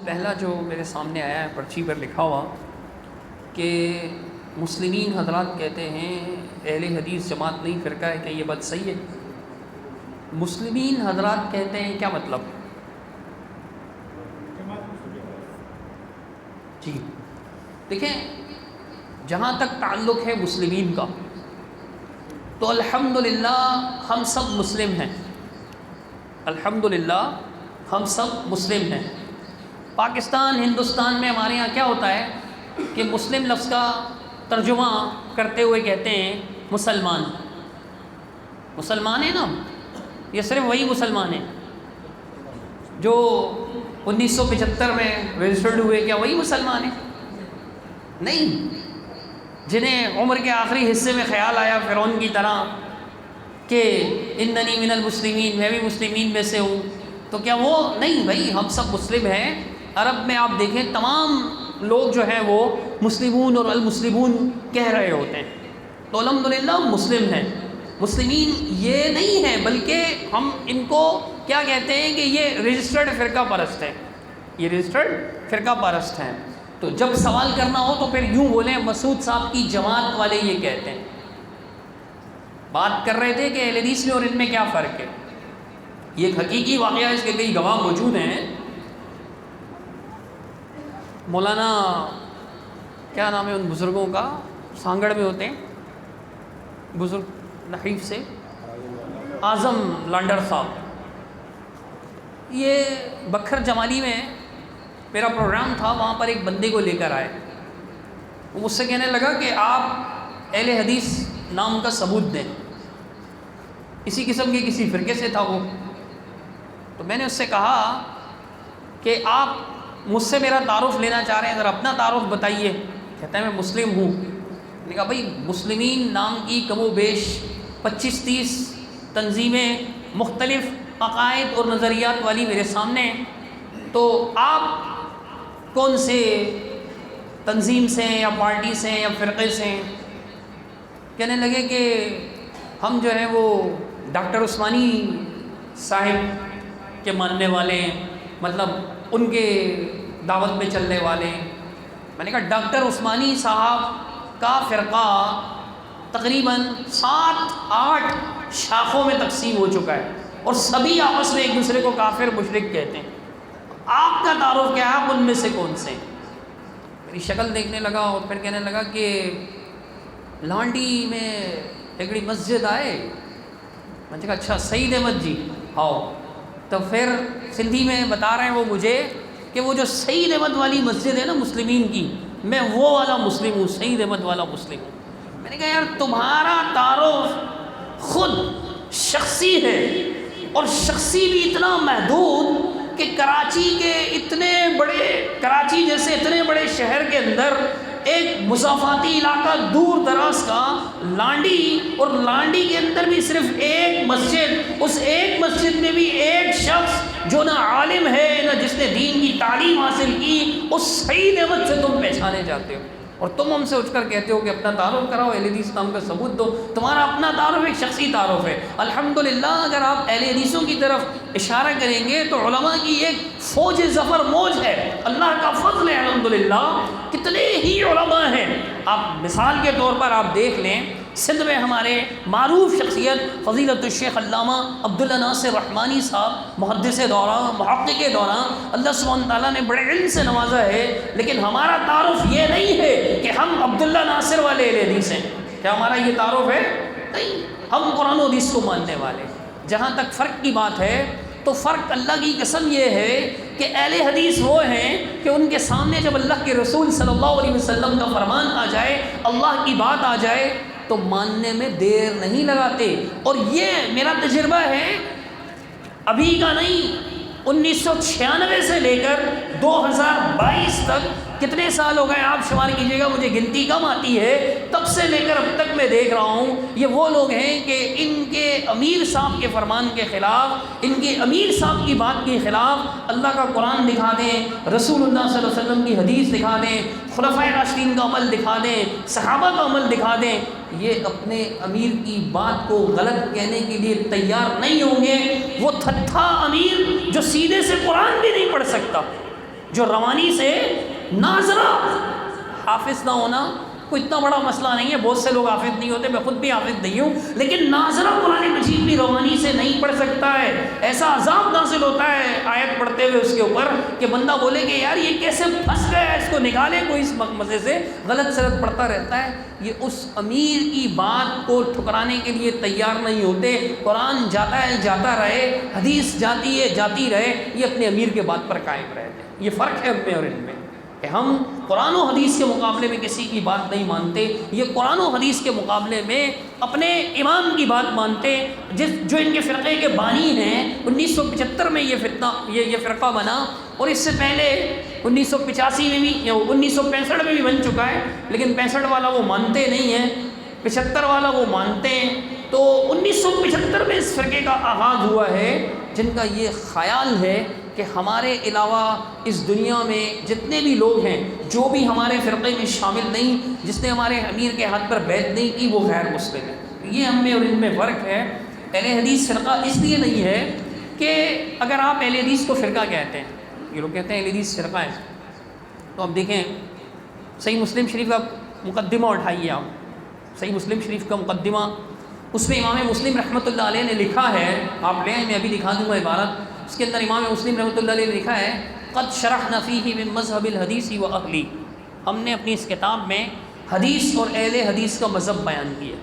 پہلا جو میرے سامنے آیا ہے پرچی پر لکھا ہوا کہ مسلمین حضرات کہتے ہیں اہل حدیث جماعت نہیں فرقہ ہے، کہ یہ بات صحیح ہے؟ مسلمین حضرات کہتے ہیں، کیا مطلب؟ جی دیکھیں، جہاں تک تعلق ہے مسلمین کا تو الحمدللہ ہم سب مسلم ہیں، الحمدللہ ہم سب مسلم ہیں۔ پاکستان ہندوستان میں ہمارے یہاں کیا ہوتا ہے کہ مسلم لفظ کا ترجمہ کرتے ہوئے کہتے ہیں مسلمان۔ مسلمان ہیں نا، یہ صرف وہی مسلمان ہیں جو 1975 میں رجسٹرڈ ہوئے، کیا وہی مسلمان ہیں؟ نہیں، جنہیں عمر کے آخری حصے میں خیال آیا فرعون کی طرح کہ اننی من المسلمین، میں بھی مسلمین میں سے ہوں، تو کیا وہ نہیں؟ بھائی ہم سب مسلم ہیں۔ عرب میں آپ دیکھیں تمام لوگ جو ہیں وہ مسلمون اور المسلمون کہہ رہے ہوتے ہیں، تو الحمدللہ مسلم ہیں۔ مسلمین یہ نہیں ہیں، بلکہ ہم ان کو کیا کہتے ہیں کہ یہ رجسٹرڈ فرقہ پرست ہیں، یہ رجسٹرڈ فرقہ پرست ہیں۔ تو جب سوال کرنا ہو تو پھر یوں بولیں مسعود صاحب کی جماعت والے یہ کہتے ہیں۔ بات کر رہے تھے کہ اہل حدیث میں اور ان میں کیا فرق ہے۔ یہ ایک حقیقی واقعہ، اس کے کئی گواہ موجود ہیں۔ مولانا کیا نام ہے ان بزرگوں کا، سانگڑ میں ہوتے ہیں بزرگ نحیف سے، اعظم لانڈر صاحب، یہ بکھر جمالی میں میرا پروگرام تھا، وہاں پر ایک بندے کو لے کر آئے۔ وہ مجھ سے کہنے لگا کہ آپ اہل حدیث نام کا ثبوت دیں۔ اسی قسم کے کسی فرقے سے تھا وہ، تو میں نے اس سے کہا کہ آپ مجھ سے میرا تعارف لینا چاہ رہے ہیں، ذرا اپنا تعارف بتائیے۔ کہتا ہے میں مسلم ہوں۔ میں نے کہا بھائی مسلمین نام کی کم و بیش 25-30 تنظیمیں مختلف عقائد اور نظریات والی میرے سامنے ہیں، تو آپ کون سے تنظیم سے ہیں یا پارٹی سے ہیں یا فرقے سے ہیں؟ کہنے لگے کہ ہم جو ہیں وہ ڈاکٹر عثمانی صاحب کے ماننے والے ہیں، مطلب ان کے دعوت میں چلنے والے ہیں۔ میں نے کہا ڈاکٹر عثمانی صاحب کا فرقہ تقریباً 7-8 شاخوں میں تقسیم ہو چکا ہے، اور سبھی آپس میں ایک دوسرے کو کافر مشرک کہتے ہیں۔ آپ کا تعارف کیا ہے، آپ ان میں سے کون سے ہیں؟ میری شکل دیکھنے لگا اور پھر کہنے لگا کہ لانڈی میں ایکڑی مسجد آئے۔ میں نے کہا اچھا سعید احمد جی، ہاؤ، تو پھر سندھی میں بتا رہے ہیں وہ مجھے کہ وہ جو سعید احمد والی مسجد ہے نا مسلمین کی، میں وہ والا مسلم ہوں، سعید احمد والا مسلم ہوں۔ میں نے کہا یار تمہارا تعارف خود شخصی ہے، اور شخصی بھی اتنا محدود کہ کراچی جیسے اتنے بڑے شہر کے اندر ایک مسافاتی علاقہ دور دراز کا لانڈی، اور لانڈی کے اندر بھی صرف ایک مسجد، اس ایک مسجد میں بھی ایک شخص جو نہ عالم ہے نہ جس نے دین کی تعلیم حاصل کی، اس سعید احمد سے تم پہچانے جاتے ہو، اور تم ہم سے اٹھ کر کہتے ہو کہ اپنا تعارف کراؤ، اہل حدیث نام کا ثبوت دو۔ تمہارا اپنا تعارف ایک شخصی تعارف ہے۔ الحمدللہ اگر آپ اہل حدیثوں کی طرف اشارہ کریں گے تو علماء کی ایک فوج ظفر موج ہے، اللہ کا فضل ہے الحمدللہ، کتنے ہی علماء ہیں۔ آپ مثال کے طور پر آپ دیکھ لیں، سندھ میں ہمارے معروف شخصیت فضیلت الشیخ علامہ عبداللہ ناصر رحمانی صاحب، محدث دوران، محقق دوران، اللہ سبحانہ تعالیٰ نے بڑے علم سے نوازا ہے، لیکن ہمارا تعارف یہ نہیں ہے کہ ہم عبداللہ ناصر والے اہل حدیث ہیں۔ کیا ہمارا یہ تعارف ہے؟ نہیں، ہم قرآن و حدیث کو ماننے والے۔ جہاں تک فرق کی بات ہے تو فرق اللہ کی قسم یہ ہے کہ اہل حدیث وہ ہیں کہ ان کے سامنے جب اللہ کے رسول صلی اللہ علیہ وسلم کا فرمان آ جائے، اللہ کی بات آ جائے، تو ماننے میں دیر نہیں لگاتے۔ اور یہ میرا تجربہ ہے، ابھی کا نہیں، 1996 سے لے کر 2022 تک کتنے سال ہو گئے آپ شمار کیجئے گا، مجھے گنتی کم آتی ہے، تب سے لے کر اب تک میں دیکھ رہا ہوں یہ وہ لوگ ہیں کہ ان کے امیر صاحب کے فرمان کے خلاف، ان کے امیر صاحب کی بات کے خلاف اللہ کا قرآن دکھا دیں، رسول اللہ صلی اللہ علیہ وسلم کی حدیث دکھا دیں، خلفائے راشدین کا عمل دکھا دیں، صحابہ کا عمل دکھا دیں، یہ اپنے امیر کی بات کو غلط کہنے کے لیے تیار نہیں ہوں گے۔ وہ تھتھا امیر جو سیدھے سے قرآن بھی نہیں پڑھ سکتا، جو روانی سے ناظرہ حافظ نہ ہونا کوئی اتنا بڑا مسئلہ نہیں ہے، بہت سے لوگ حافظ نہیں ہوتے، میں خود بھی حافظ نہیں ہوں، لیکن ناظرہ قرآن مجید بھی روانی سے نہیں پڑھ سکتا ہے۔ ایسا عذاب نازل ہوتا ہے آیت پڑھتے ہوئے اس کے اوپر کہ بندہ بولے کہ یار یہ کیسے پھنس گیا، اس کو نکالے کوئی اس مزے سے، غلط سلط پڑھتا رہتا ہے۔ یہ اس امیر کی بات کو ٹھکرانے کے لیے تیار نہیں ہوتے۔ قرآن جاتا ہے جاتا رہے، حدیث جاتی ہے جاتی رہے، یہ اپنے امیر کے بات پر قائم رہتے ہیں۔ یہ فرق ہے ہم میں اور ان میں کہ ہم قرآن و حدیث کے مقابلے میں کسی کی بات نہیں مانتے، یہ قرآن و حدیث کے مقابلے میں اپنے امام کی بات مانتے، جو ان کے فرقے کے بانی ہیں۔ 1975 میں یہ فرقہ بنا، اور اس سے پہلے 1985 میں بھی یا 1965 میں بھی بن چکا ہے، لیکن 65 والا وہ مانتے نہیں ہیں، 75 والا وہ مانتے ہیں۔ تو 1975 میں اس فرقے کا آغاز ہوا ہے، جن کا یہ خیال ہے کہ ہمارے علاوہ اس دنیا میں جتنے بھی لوگ ہیں، جو بھی ہمارے فرقے میں شامل نہیں، جس نے ہمارے امیر کے ہاتھ پر بیعت نہیں کی، وہ غیر مسلم ہے۔ یہ ہم میں اور ان میں فرق ہے۔ اہل حدیث فرقہ اس لیے نہیں ہے کہ اگر آپ اہل حدیث کو فرقہ کہتے ہیں، یہ لوگ کہتے ہیں اہل حدیث فرقہ ہے، تو اب دیکھیں صحیح مسلم شریف کا مقدمہ اٹھائیے، آپ صحیح مسلم شریف کا مقدمہ، اس میں امام مسلم رحمۃ اللہ علیہ نے لکھا ہے، آپ لیں میں ابھی دکھا دوں گا عبارت، اس کے اندر امام مسلم رحمۃ اللہ علیہ نے لکھا ہے قد شرحنا فیہ من مذہب الحدیث و اہلی، ہم نے اپنی اس کتاب میں حدیث اور اہل حدیث کا مذہب بیان کیا۔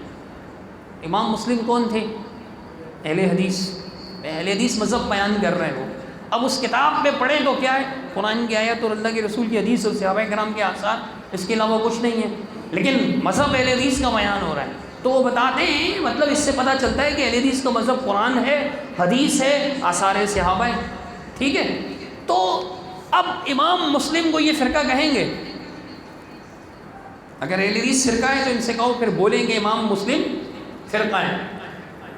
امام مسلم کون تھے؟ اہل حدیث مذہب بیان کر رہے ہیں وہ۔ اب اس کتاب میں پڑھیں تو کیا ہے؟ قرآن کی آیت اور اللہ کے رسول کی حدیث اور صحابہ کرام کے آثار، اس کے علاوہ کچھ نہیں ہے، لیکن مذہب اہل حدیث کا بیان ہو رہا ہے۔ تو وہ بتاتے ہیں، مطلب اس سے پتہ چلتا ہے کہ اہل حدیث کا مذہب قرآن ہے، حدیث ہے، آثار صحابہ ہے، ٹھیک ہے۔ تو اب امام مسلم کو یہ فرقہ کہیں گے، اگر اہل حدیث فرقہ ہے تو ان سے کہو، پھر بولیں گے امام مسلم فرقہ ہے۔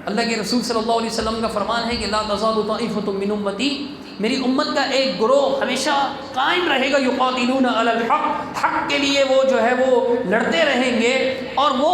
اللہ کے رسول صلی اللہ علیہ وسلم کا فرمان ہے کہ لا تزال طائفۃ من امتی، میری امت کا ایک گروہ ہمیشہ قائم رہے گا، یقاتلون علی الحق، حق کے لیے وہ جو ہے وہ لڑتے رہیں گے، اور وہ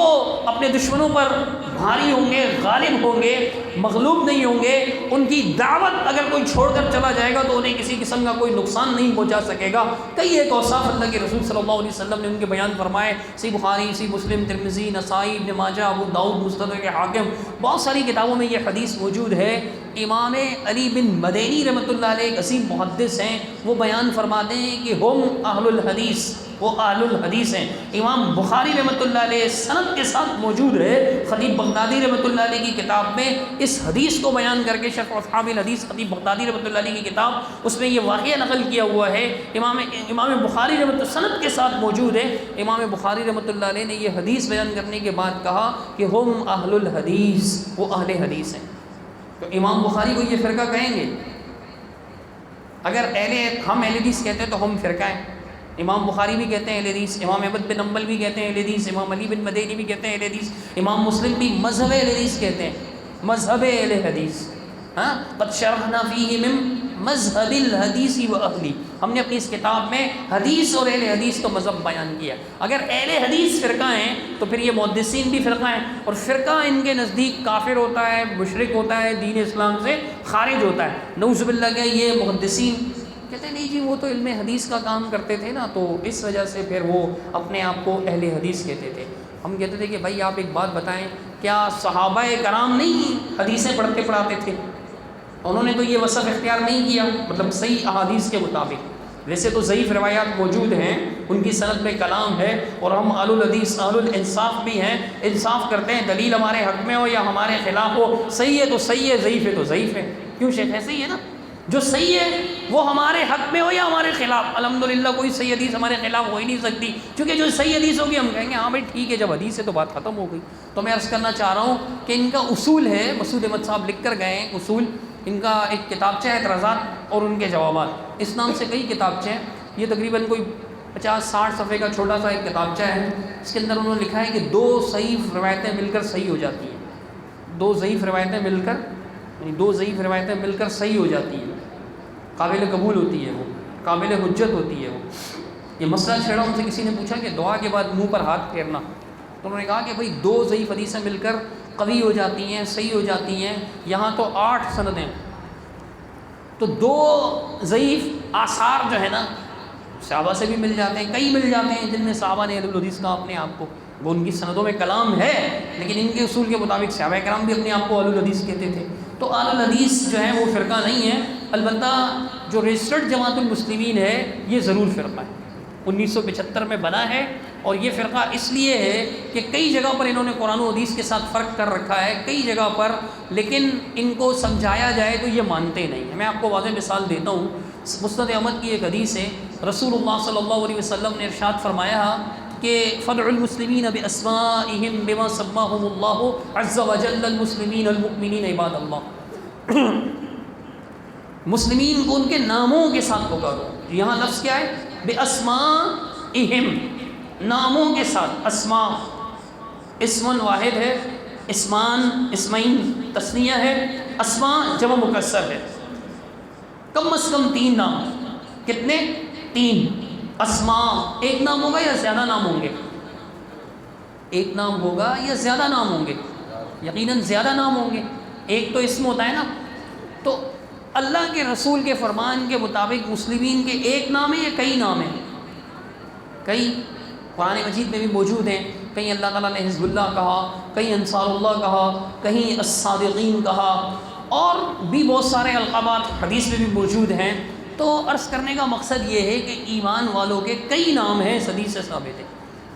اپنے دشمنوں پر بھاری ہوں گے، غالب ہوں گے، مغلوب نہیں ہوں گے۔ ان کی دعوت اگر کوئی چھوڑ کر چلا جائے گا تو انہیں کسی قسم کا کوئی نقصان نہیں پہنچا سکے گا۔ کئی ایک اوصاف اللہ کے رسول صلی اللہ علیہ وسلم نے ان کے بیان فرمائے، صحیح بخاری، صحیح مسلم، ترمذی، نسائی، ابن ماجہ، ابو داؤد، مستدرک حاکم، بہت ساری کتابوں میں یہ حدیث موجود ہے۔ امام علی بن مدینی رحمۃ اللہ علیہ ایک عظیم محدث ہیں، وہ بیان فرماتے ہیں کہ ہم اہل الحدیث، وہ اہل الحدیث ہیں۔ امام بخاری رحمۃ اللہ علیہ سند کے ساتھ موجود ہے، خطیب بغدادی رحمۃ اللہ علیہ کی کتاب میں اس حدیث کو بیان کر کے، شرح اصحاب الحدیث خطیب بغدادی رحمۃ اللہ علیہ کی کتاب، اس میں یہ واقعہ نقل کیا ہوا ہے۔ امام بخاری رحمۃ اللہ سند کے ساتھ موجود ہے۔ امام بخاری رحمۃ اللہ علیہ نے یہ حدیث بیان کرنے کے بعد کہا کہ ہم اہل الحدیث، وہ اہل حدیث ہیں۔ تو امام بخاری کو یہ فرقہ کہیں گے؟ اگر ہم اہل حدیث کہتے ہیں تو ہم فرقہ ہیں۔ امام بخاری بھی کہتے ہیں اہل حدیث، امام احمد بن حنبل بھی کہتے ہیں اہل حدیث، امام علی بن مدینی بھی کہتے ہیں اہل حدیث، امام مسلم بھی مذہب اہل حدیث کہتے ہیں، مذہب اہل حدیث۔ قد شرحنا فیہ من مذہب الحدیث و اہلی، ہم نے اپنی اس کتاب میں حدیث اور اہل حدیث کا مذہب بیان کیا۔ اگر اہل حدیث فرقہ ہیں تو پھر یہ محدثین بھی فرقہ ہیں، اور فرقہ ان کے نزدیک کافر ہوتا ہے، مشرک ہوتا ہے، دین اسلام سے خارج ہوتا ہے، نعوذ باللہ کہ یہ محدثین کہتے ہیں نہیں جی وہ تو علم حدیث کا کام کرتے تھے نا، تو اس وجہ سے پھر وہ اپنے آپ کو اہل حدیث کہتے تھے۔ ہم کہتے تھے کہ بھائی آپ ایک بات بتائیں، کیا صحابہ کرام نہیں حدیثیں پڑھتے پڑھاتے تھے؟ انہوں نے تو یہ وصف اختیار نہیں کیا، مطلب صحیح احادیث کے مطابق۔ ویسے تو ضعیف روایات موجود ہیں، ان کی سند میں کلام ہے، اور ہم اہل الحدیث اہل الانصاف بھی ہیں، انصاف کرتے ہیں، دلیل ہمارے حق میں ہو یا ہمارے خلاف ہو، صحیح ہے تو صحیح ہے، ضعیف ہے تو ضعیف ہے۔ کیوں شیخ؟ ایسے ہی ہے نا، جو صحیح ہے وہ ہمارے حق میں ہو یا ہمارے خلاف، الحمدللہ کوئی صحیح حدیث ہمارے خلاف ہو ہی نہیں سکتی، کیونکہ جو صحیح حدیث ہوگی ہم کہیں گے ہاں بھائی ٹھیک ہے، جب حدیث ہے تو بات ختم ہو گئی۔ تو میں عرض کرنا چاہ رہا ہوں کہ ان کا اصول ہے، مسعود احمد صاحب لکھ کر گئے ہیں اصول، ان کا ایک کتابچہ ہے اعتراضات اور ان کے جوابات، اس نام سے کئی کتابچے ہیں، یہ تقریباً کوئی 50-60 صفحے کا چھوٹا سا ایک کتابچہ ہے۔ اس کے اندر انہوں نے لکھا ہے کہ 2 صحیح روایتیں مل کر صحیح ہو جاتی ہیں، 2 ضعیف روایتیں مل کر، یعنی 2 ضعیف روایتیں مل کر صحیح ہو جاتی ہیں، قابل قبول ہوتی ہے، وہ قابل حجت ہوتی ہے۔ وہ یہ مسئلہ چھیڑا، ان سے کسی نے پوچھا کہ دعا کے بعد منہ پر ہاتھ پھیرنا، تو انہوں نے کہا کہ بھئی 2 ضعیف حدیثیں مل کر قوی ہو جاتی ہیں، صحیح ہو جاتی ہیں، یہاں تو 8 سندیں، تو 2 ضعیف آثار جو ہے نا صحابہ سے بھی مل جاتے ہیں، کئی مل جاتے ہیں جن میں صحابہ نے اہل الحدیث کہا اپنے آپ کو، وہ ان کی سندوں میں کلام ہے، لیکن ان کے اصول کے مطابق صحابہ کرام بھی اپنے آپ کو اہل الحدیث کہتے تھے۔ تو اہل الحدیث جو ہے وہ فرقہ نہیں ہے، البتہ جو رجسٹرڈ جماعت المسلمین ہے یہ ضرور فرقہ ہے، 1975 میں بنا ہے، اور یہ فرقہ اس لیے ہے کہ کئی جگہ پر انہوں نے قرآن و حدیث کے ساتھ فرق کر رکھا ہے، کئی جگہ پر، لیکن ان کو سمجھایا جائے تو یہ مانتے نہیں ہیں۔ میں آپ کو واضح مثال دیتا ہوں، مسند احمد کی ایک حدیث ہے، رسول اللہ صلی اللہ علیہ وسلم نے ارشاد فرمایا کہ فدعوا المسلمین باسمائہم بما سماہم اللہ عز وجل المسلمین المؤمنین عباد اللہ، مسلمین کو ان کے ناموں کے ساتھ پکارو۔ یہاں لفظ کیا ہے؟ باسمائہم، ناموں کے ساتھ۔ اسماء اسم واحد ہے، اسمان اسمین تثنیہ ہے، اسماء جمع مکسر ہے، کم از کم 3 نام۔ کتنے؟ 3 اسماء۔ ایک نام ہوگا یا زیادہ نام ہوں گے؟ ایک نام ہوگا یا زیادہ نام ہوں گے؟ یقیناً زیادہ نام ہوں گے، ایک تو اسم ہوتا ہے نا۔ تو اللہ کے رسول کے فرمان کے مطابق مسلمین کے ایک نام ہے یا کئی نام ہیں؟ کئی، قرآن مجید میں بھی موجود ہیں، کہیں اللہ تعالیٰ نے حزب اللہ کہا، کہیں انصار اللہ کہا، کہیں الصادقین کہا، اور بھی بہت سارے القابات حدیث میں بھی موجود ہیں۔ تو عرض کرنے کا مقصد یہ ہے کہ ایمان والوں کے کئی نام ہیں، حدیث سے ثابت ہے،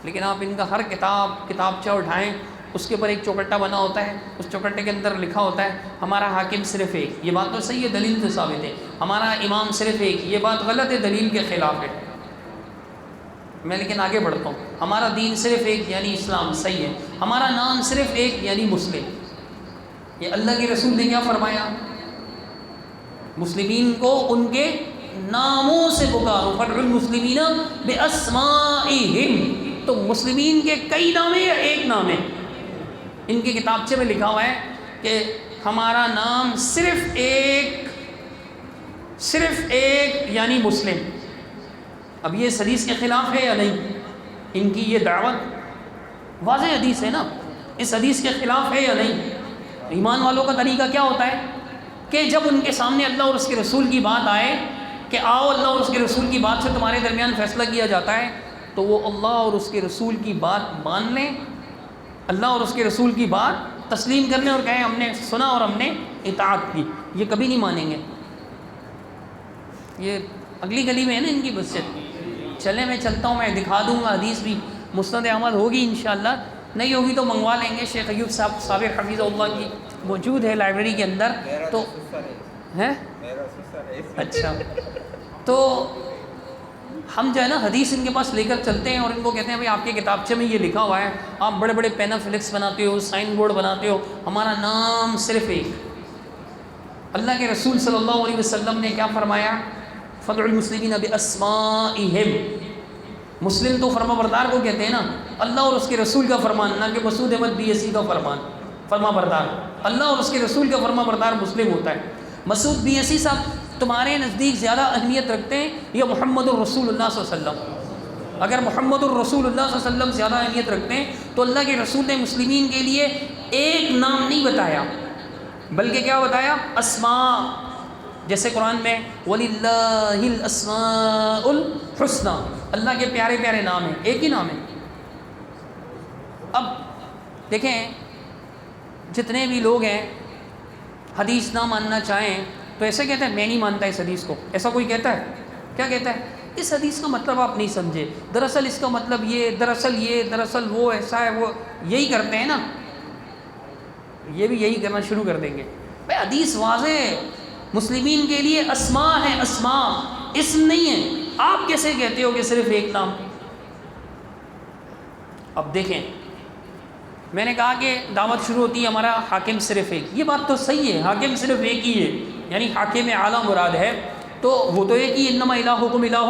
لیکن آپ ان کا ہر کتابچہ اٹھائیں، اس کے اوپر ایک چوکٹا بنا ہوتا ہے، اس چوکٹے کے اندر لکھا ہوتا ہے ہمارا حاکم صرف ایک۔ یہ بات تو صحیح ہے، دلیل سے ثابت ہے۔ ہمارا امام صرف ایک، یہ بات غلط ہے، دلیل کے خلاف ہے۔ میں لیکن آگے بڑھتا ہوں۔ ہمارا دین صرف ایک یعنی اسلام، صحیح ہے۔ ہمارا نام صرف ایک یعنی مسلم۔ یہ اللہ کے رسول نے کیا فرمایا؟ مسلمین کو ان کے ناموں سے پکارو، فدعوا المسلمین باسمائہم۔ تو مسلمین کے کئی نام ہیں یا ایک نام ہے؟ ان کے کتابچے میں لکھا ہوا ہے کہ ہمارا نام صرف ایک یعنی مسلم۔ اب یہ اس حدیث کے خلاف ہے یا نہیں؟ ان کی یہ دعوت واضح حدیث ہے نا، اس حدیث کے خلاف ہے یا نہیں؟ ایمان والوں کا طریقہ کیا ہوتا ہے کہ جب ان کے سامنے اللہ اور اس کے رسول کی بات آئے کہ آؤ اللہ اور اس کے رسول کی بات سے تمہارے درمیان فیصلہ کیا جاتا ہے، تو وہ اللہ اور اس کے رسول کی بات مان لیں، اللہ اور اس کے رسول کی بات تسلیم کر لیں اور کہیں ہم نے سنا اور ہم نے اطاعت کی۔ یہ کبھی نہیں مانیں گے۔ یہ اگلی گلی میں ہے نا ان کی مسجد، چلیں میں چلتا ہوں، میں دکھا دوں گا حدیث بھی، مسند احمد ہوگی انشاءاللہ، نہیں ہوگی تو منگوا لیں گے، شیخ ایوب صاحب صابر حفیظ اللہ کی موجود ہے لائبریری کے اندر۔ تو ہے اچھا، تو ہم جو ہے نا حدیث ان کے پاس لے کر چلتے ہیں اور ان کو کہتے ہیں بھائی آپ کے کتابچے میں یہ لکھا ہوا ہے، آپ بڑے بڑے پینا فلیکس بناتے ہو، سائن بورڈ بناتے ہو، ہمارا نام صرف ایک۔ اللہ کے رسول صلی اللہ علیہ وسلم نے کیا فرمایا؟ فدعوا المسلمین باسمائہم۔ مسلم تو فرما بردار کو کہتے ہیں نا، اللہ اور اس کے رسول کا فرمان، نہ کہ مسعود احمد BSc کا فرمان۔ فرما بردار اللہ اور اس کے رسول کا فرما بردار مسلم ہوتا ہے۔ مسعود BSc صاحب تمہارے نزدیک زیادہ اہمیت رکھتے ہیں یا محمد الرسول اللہ صلی اللہ علیہ وسلم؟ اگر محمد الرسول اللہ صلی اللہ علیہ وسلم زیادہ اہمیت رکھتے ہیں تو اللہ کے رسول نے مسلمین کے لیے ایک نام نہیں بتایا، بلکہ کیا بتایا؟ اسماء۔ جیسے قرآن میں وَلِلَّهِ الْأَسْمَاءُ الْحُسْنَى، اللہ کے پیارے پیارے نام ہیں، ایک ہی نام ہے۔ اب دیکھیں جتنے بھی لوگ ہیں حدیث نہ ماننا چاہیں تو ایسے کہتے ہیں میں نہیں مانتا اس حدیث کو، ایسا کوئی کہتا ہے؟ کیا کہتا ہے؟ اس حدیث کا مطلب آپ نہیں سمجھے، دراصل اس کا مطلب یہ، دراصل وہ ایسا ہے، وہ یہی کرتے ہیں نا، یہ بھی یہی کرنا شروع کر دیں گے۔ بھائی حدیث واضح ہے، مسلمین کے لیے اسماء ہے، اسماء، اسم نہیں ہے۔ آپ کیسے کہتے ہو کہ صرف ایک نام؟ اب دیکھیں میں نے کہا کہ دعوت شروع ہوتی ہے ہمارا حاکم صرف ایک، یہ بات تو صحیح ہے، حاکم صرف ایک ہی ہے، یعنی حاکم اعلیٰ مراد ہے، تو وہ تو ایک ہی، انما الہکم الہ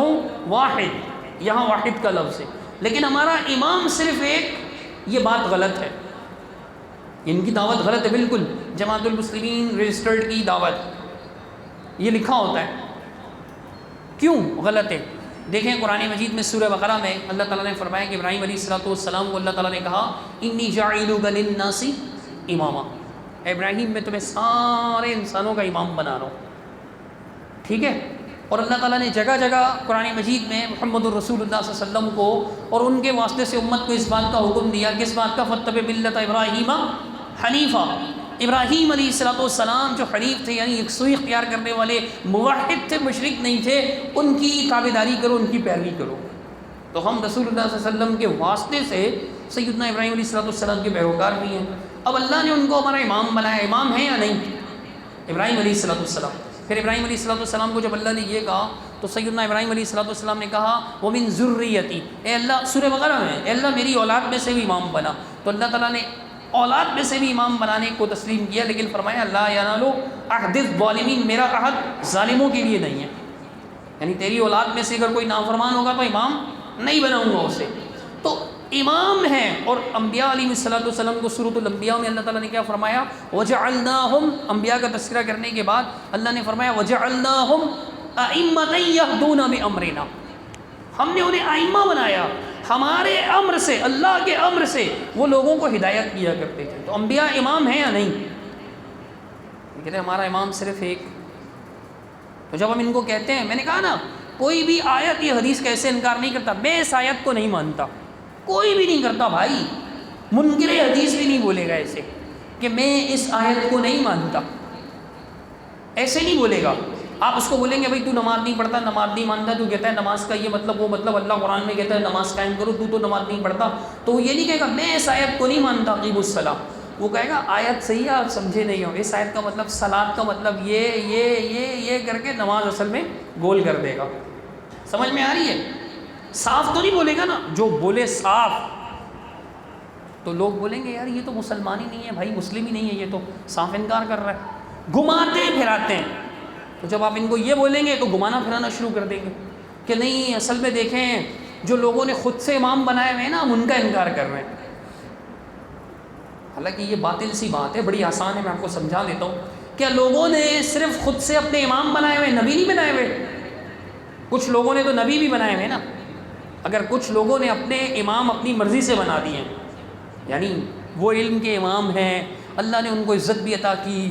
واحد، یہاں واحد کا لفظ ہے، لیکن ہمارا امام صرف ایک، یہ بات غلط ہے، ان کی دعوت غلط ہے بالکل۔ جماعت المسلمین رجسٹرڈ کی دعوت یہ لکھا ہوتا ہے، کیوں غلط ہے؟ دیکھیں قرآن مجید میں سورہ بقرہ میں اللہ تعالیٰ نے فرمایا کہ ابراہیم علیہ السلام کو اللہ تعالیٰ نے کہا انی جاعلک للناس اماما، اے ابراہیم میں تمہیں سارے انسانوں کا امام بنا رہا ہوں، ٹھیک ہے؟ اور اللہ تعالیٰ نے جگہ جگہ قرآن مجید میں محمد الرسول اللہ صلی اللہ علیہ وسلم کو اور ان کے واسطے سے امت کو اس بات کا حکم دیا، کس بات کا؟ فَاتَّبِعْ مِلَّةَ إِبْرَاهِيمَ حنیفہ، ابراہیم علیہ الصلوۃ والسلام جو حنیف تھے، یعنی یکسوئی اختیار کرنے والے موحد تھے، مشرک نہیں تھے، ان کی تابعداری کرو، ان کی پیروی کرو۔ تو ہم رسول اللہ صلی اللہ علیہ وسلم کے واسطے سے سیدنا ابراہیم علیہ الصلوۃ والسلام کے پیروکار بھی ہیں۔ اب اللہ نے ان کو ہمارا امام بنایا، امام ہے یا نہیں؟ ابراہیم علیہ الصلوۃ والسلام۔ پھر ابراہیم علیہ الصلوۃ والسلام کو جب اللہ نے یہ کہا تو سیدنا ابراہیم علیہ الصلوۃ والسلام نے کہا وَمِن ذُرِّيَّتِي، اے اللہ، سورہ بقرہ میں، اے اللہ میری اولاد میں سے بھی امام بنا۔ تو اللہ تعالیٰ نے اولاد میں سے بھی امام بنانے کو تسلیم کیا، لیکن فرمایا لا ینالُ عہد الظالمین، میرا عہد ظالموں کے لیے نہیں ہے، یعنی تیری اولاد میں سے اگر کوئی نافرمان ہوگا تو امام نہیں بناؤں گا اسے۔ تو امام ہیں۔ اور انبیاء علیہ السلام کو سورۃ الانبیاء میں اللہ تعالیٰ نے کیا فرمایا؟ وَجَعَلْنَاهُمْ، انبیاء کا تذکرہ کرنے کے بعد اللہ نے فرمایا وَجَعَلْنَاهُمْ أَئِمَّةً يَهْدُونَ بِأَمْرِنَا، ہم نے انہیں ائمہ بنایا، ہمارے امر سے، اللہ کے امر سے وہ لوگوں کو ہدایت کیا کرتے تھے۔ تو انبیاء امام ہیں یا نہیں؟ کہتے ہیں ہمارا امام صرف ایک۔ تو جب ہم ان کو کہتے ہیں، میں نے کہا نا کوئی بھی آیت یا حدیث کیسے انکار نہیں کرتا، میں اس آیت کو نہیں مانتا، کوئی بھی نہیں کرتا بھائی، منکر حدیث بھی نہیں بولے گا ایسے کہ میں اس آیت کو نہیں مانتا، ایسے نہیں بولے گا۔ آپ اس کو بولیں گے بھائی تو نماز نہیں پڑھتا، نماز نہیں مانتا، تو کہتا ہے نماز کا یہ مطلب وہ مطلب، اللہ قرآن میں کہتا ہے نماز قائم کرو، تو نماز نہیں پڑھتا، تو وہ یہ نہیں کہے گا میں اس آیت کو نہیں مانتا اقیموا الصلاۃ، وہ کہے گا آیت صحیح ہے، آپ سمجھے نہیں ہو، اس آیت کا مطلب صلاۃ کا مطلب یہ کر کے نماز اصل میں گول کر دے گا۔ سمجھ میں آ رہی ہے؟ صاف تو نہیں بولے گا نا، جو بولے صاف تو لوگ بولیں گے یار یہ تو مسلمان ہی نہیں ہے بھائی، مسلم ہی نہیں ہے، یہ تو صاف انکار کر رہا ہے، گھماتے پھراتے ہیں۔ تو جب آپ ان کو یہ بولیں گے تو گھمانا پھرانا شروع کر دیں گے کہ نہیں اصل میں دیکھیں جو لوگوں نے خود سے امام بنائے ہوئے ہیں نا، ہم ان کا انکار کر رہے ہیں۔ حالانکہ یہ باطل سی بات ہے، بڑی آسان ہے، میں آپ کو سمجھا دیتا ہوں۔ کیا لوگوں نے صرف خود سے اپنے امام بنائے ہوئے، نبی نہیں بنائے ہوئے؟ کچھ لوگوں نے تو نبی بھی بنائے ہوئے نا۔ اگر کچھ لوگوں نے اپنے امام اپنی مرضی سے بنا دیے ہیں، یعنی وہ علم کے امام ہیں، اللہ نے ان کو عزت بھی عطا کی،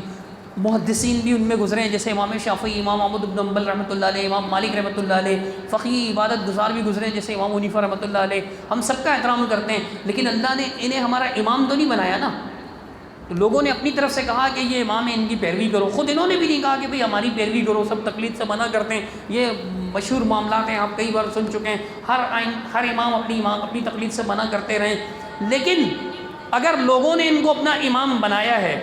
محدثین بھی ان میں گزرے ہیں، جیسے امام شافعی، امام احمد بن حنبل رحمۃ اللہ علیہ، امام مالک رحمۃ اللہ علیہ، فقیہ عبادت گزار بھی گزرے ہیں جیسے امام حنیفہ رحمۃ اللہ علیہ، ہم سب کا احترام کرتے ہیں، لیکن اللہ نے انہیں ہمارا امام تو نہیں بنایا نا۔ تو لوگوں نے اپنی طرف سے کہا کہ یہ امام ہے، ان کی پیروی کرو، خود انہوں نے بھی نہیں کہا کہ بھئی ہماری پیروی کرو، سب تقلید سے منع کرتے ہیں، یہ مشہور معاملات ہیں، آپ کئی بار سن چکے ہیں، ہر امام اپنی تقلید سے منع کرتے رہیں۔ لیکن اگر لوگوں نے ان کو اپنا امام بنایا ہے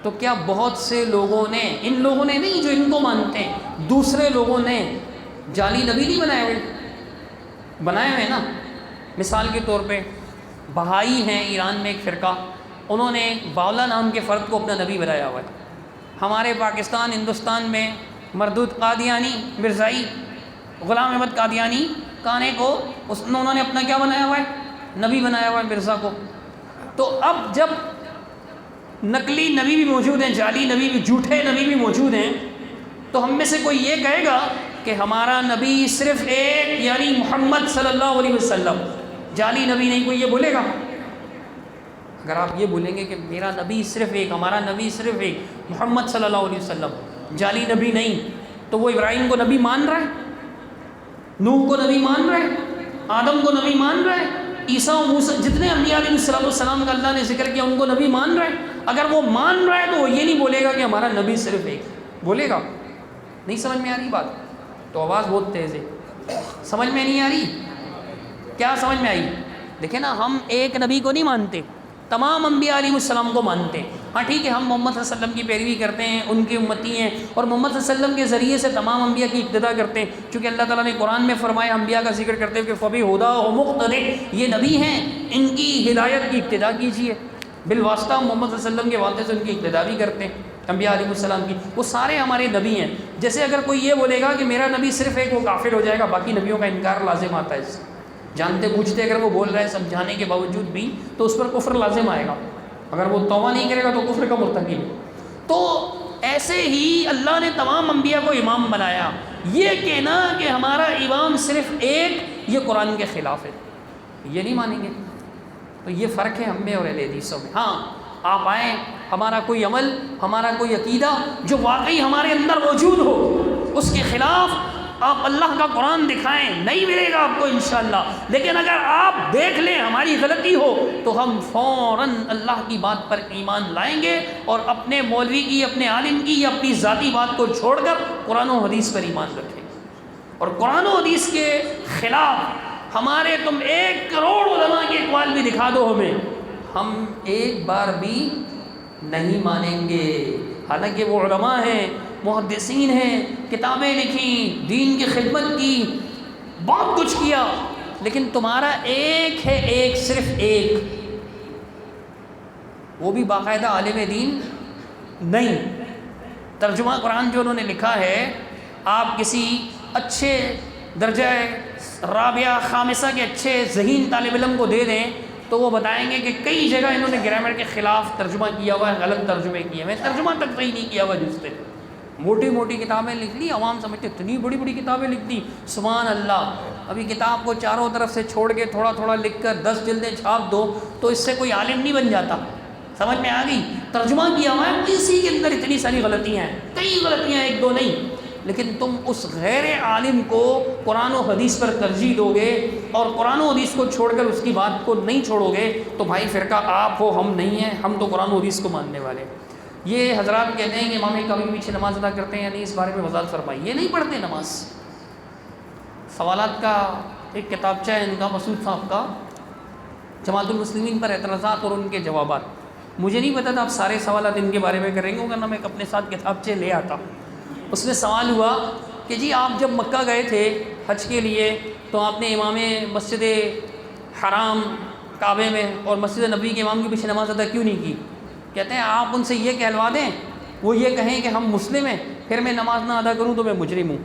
تو کیا بہت سے لوگوں نے، ان لوگوں نے نہیں جو ان کو مانتے ہیں، دوسرے لوگوں نے جعلی نبی نہیں بنائے ہوئے نا؟ مثال کے طور پہ بہائی ہیں ایران میں ایک فرقہ، انہوں نے باولا نام کے فرد کو اپنا نبی بنایا ہوا ہے۔ ہمارے پاکستان ہندوستان میں مردود قادیانی مرزائی، غلام احمد قادیانی کانے کو انہوں نے اپنا کیا بنایا ہوا ہے؟ نبی بنایا ہوا ہے مرزا کو۔ تو اب جب نقلی نبی بھی موجود ہیں، جعلی نبی بھی، جھوٹے نبی بھی موجود ہیں، تو ہم میں سے کوئی یہ کہے گا کہ ہمارا نبی صرف ایک، یعنی محمد صلی اللہ علیہ وسلم، جعلی نبی نہیں، کوئی یہ بولے گا؟ اگر آپ یہ بولیں گے کہ میرا نبی صرف ایک، ہمارا نبی صرف ایک، محمد صلی اللہ علیہ وسلم، جعلی نبی نہیں، تو وہ ابراہیم کو نبی مان رہا ہے، نوح کو نبی مان رہا ہے، آدم کو نبی مان رہا ہے، عیسیٰ و موسیٰ، جتنے انبیاء علیہ السلام کا اللہ نے ذکر کیا ان کو نبی مان رہا ہے۔ اگر وہ مان رہا ہے تو وہ یہ نہیں بولے گا کہ ہمارا نبی صرف ایک، بولے گا؟ نہیں سمجھ میں آ رہی بات؟ تو آواز بہت تیز ہے، سمجھ میں نہیں آ رہی؟ کیا سمجھ میں آئی؟ دیکھیں نا، ہم ایک نبی کو نہیں مانتے، تمام انبیاء علیہ السلام کو مانتے ہیں۔ ہاں ٹھیک ہے، ہم محمد صلی اللہ علیہ وسلم کی پیروی کرتے ہیں، ان کے امتی ہیں، اور محمد صلی اللہ علیہ وسلم کے ذریعے سے تمام انبیاء کی اقتدا کرتے ہیں، چونکہ اللہ تعالیٰ نے قرآن میں فرمایا، انبیاء کا ذکر کرتے ہوئے کہ فَبِهُدَاهُ مُقْتَدِعْ، یہ نبی ہیں، ان کی ہدایت کی اقتدا کیجیے۔ بالواسطہ محمد صلی اللہ علیہ وسلم کے واسطے سے ان کی اقتدا بھی کرتے ہیں انبیاء علیہ السلام کی، وہ سارے ہمارے نبی ہیں۔ جیسے اگر کوئی یہ بولے گا کہ میرا نبی صرف ایک، وہ کافر ہو جائے گا، باقی نبیوں کا انکار لازم آتا ہے اس سے، جانتے بوجھتے اگر وہ بول رہا ہے سمجھانے کے باوجود بھی، تو اس پر کفر لازم آئے گا، اگر وہ توبہ نہیں کرے گا تو کفر کا مرتکب ہے۔ تو ایسے ہی اللہ نے تمام انبیاء کو امام بنایا، یہ کہنا کہ ہمارا امام صرف ایک، یہ قرآن کے خلاف ہے، یہ نہیں مانیں گے۔ تو یہ فرق ہے ہم میں اور اہل حدیثوں میں۔ ہاں آپ آئیں، ہمارا کوئی عمل، ہمارا کوئی عقیدہ جو واقعی ہمارے اندر موجود ہو، اس کے خلاف آپ اللہ کا قرآن دکھائیں، نہیں ملے گا آپ کو انشاءاللہ۔ لیکن اگر آپ دیکھ لیں ہماری غلطی ہو تو ہم فوراً اللہ کی بات پر ایمان لائیں گے اور اپنے مولوی کی، اپنے عالم کی یا اپنی ذاتی بات کو چھوڑ کر قرآن و حدیث پر ایمان رکھیں گے۔ اور قرآن و حدیث کے خلاف ہمارے تم 1 کروڑ علماء کے اقوال بھی دکھا دو ہمیں، ہم ایک بار بھی نہیں مانیں گے۔ حالانکہ وہ علماء ہیں، محدثین ہیں، کتابیں لکھیں، دین کی خدمت کی، بہت کچھ کیا، لیکن تمہارا ایک ہے، ایک، صرف ایک، وہ بھی باقاعدہ عالم دین نہیں۔ ترجمہ قرآن جو انہوں نے لکھا ہے، آپ کسی اچھے درجہ رابعہ خامسہ کے اچھے ذہین طالب علم کو دے دیں تو وہ بتائیں گے کہ کئی جگہ انہوں نے گرامر کے خلاف ترجمہ کیا ہوا ہے، غلط ترجمے کیے ہوئے، ترجمہ تک صحیح نہیں کیا ہوا جس سے موٹی موٹی کتابیں لکھ لی، عوام سمجھتے اتنی بڑی بڑی کتابیں لکھ دی، سبحان اللہ۔ ابھی کتاب کو چاروں طرف سے چھوڑ کے تھوڑا تھوڑا لکھ کر 10 جلدیں چھاپ دو تو اس سے کوئی عالم نہیں بن جاتا، سمجھ میں آ گئی؟ ترجمہ کیا ہوا ہے، اسی کے اندر اتنی ساری غلطیاں ہیں، کئی غلطیاں، 1 2 نہیں، لیکن تم اس غیر عالم کو قرآن و حدیث پر ترجیح دو گے اور قرآن و حدیث کو چھوڑ کر اس کی بات کو نہیں چھوڑو گے تو بھائی فرقہ آپ ہو، ہم نہیں ہیں، ہم تو قرآن و حدیث کو ماننے والے۔ یہ حضرات کہتے ہیں کہ امام کعبے کے پیچھے نماز ادا کرتے ہیں یا نہیں، اس بارے میں وضاحت فرمائی۔ یہ نہیں پڑھتے نماز۔ سوالات کا ایک کتابچہ ہے ان کا، مسعود صاحب کا، جماعت المسلمین پر اعتراضات اور ان کے جوابات۔ مجھے نہیں پتا تھا آپ سارے سوالات ان کے بارے میں کریں گے، ورنہ میں اپنے ساتھ کتابچے لے آتا۔ اس میں سوال ہوا کہ جی آپ جب مکہ گئے تھے حج کے لیے تو آپ نے امام مسجد حرام کعبے میں اور مسجد نبوی کے امام کے پیچھے نماز ادا کیوں نہیں کی؟ کہتے ہیں آپ ان سے یہ کہلوا دیں، وہ یہ کہیں کہ ہم مسلم ہیں، پھر میں نماز نہ ادا کروں تو میں مجرم ہوں۔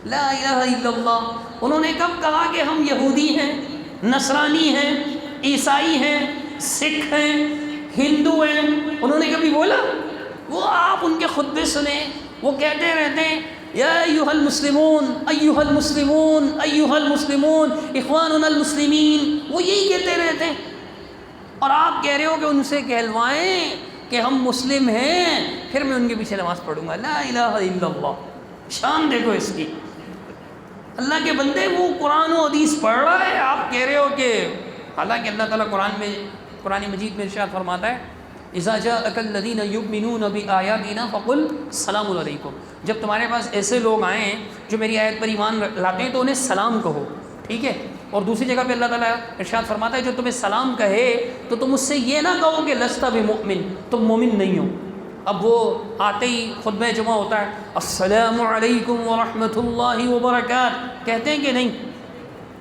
لا الہ الا اللہ۔ انہوں نے کب کہا کہ ہم یہودی ہیں، نصرانی ہیں، عیسائی ہیں، سکھ ہیں، ہندو ہیں؟ انہوں نے کبھی بولا؟ وہ آپ ان کے خطبے سنیں، وہ کہتے رہتے ہیں یا ایھا المسلمون ایھا المسلمون ایھا المسلمون اخواننا المسلمین، وہ یہی کہتے رہتے ہیں، اور آپ کہہ رہے ہو کہ ان سے کہلوائیں کہ ہم مسلم ہیں، پھر میں ان کے پیچھے نماز پڑھوں گا۔ لا الہ الا اللہ۔ شان دیکھو اس کی، اللہ کے بندے، وہ قرآن و حدیث پڑھ رہا ہے، آپ کہہ رہے ہو کہ، حالانکہ اللہ تعالیٰ قرآن مجید میں ارشاد فرماتا ہے اذا جاءک الذین یؤمنون بآیاتنا فقل سلام علیکم، جب تمہارے پاس ایسے لوگ آئیں جو میری آیت پر ایمان لاتے ہیں تو انہیں سلام کہو، ٹھیک ہے؟ اور دوسری جگہ پہ اللہ تعالیٰ ارشاد فرماتا ہے جو تمہیں سلام کہے تو تم اس سے یہ نہ کہو کہ لست بمؤمن، تم مومن نہیں ہو۔ اب وہ آتے ہی خطبہ جمعہ ہوتا ہے السلام علیکم ورحمۃ اللہ وبرکاتہ، کہتے ہیں کہ نہیں؟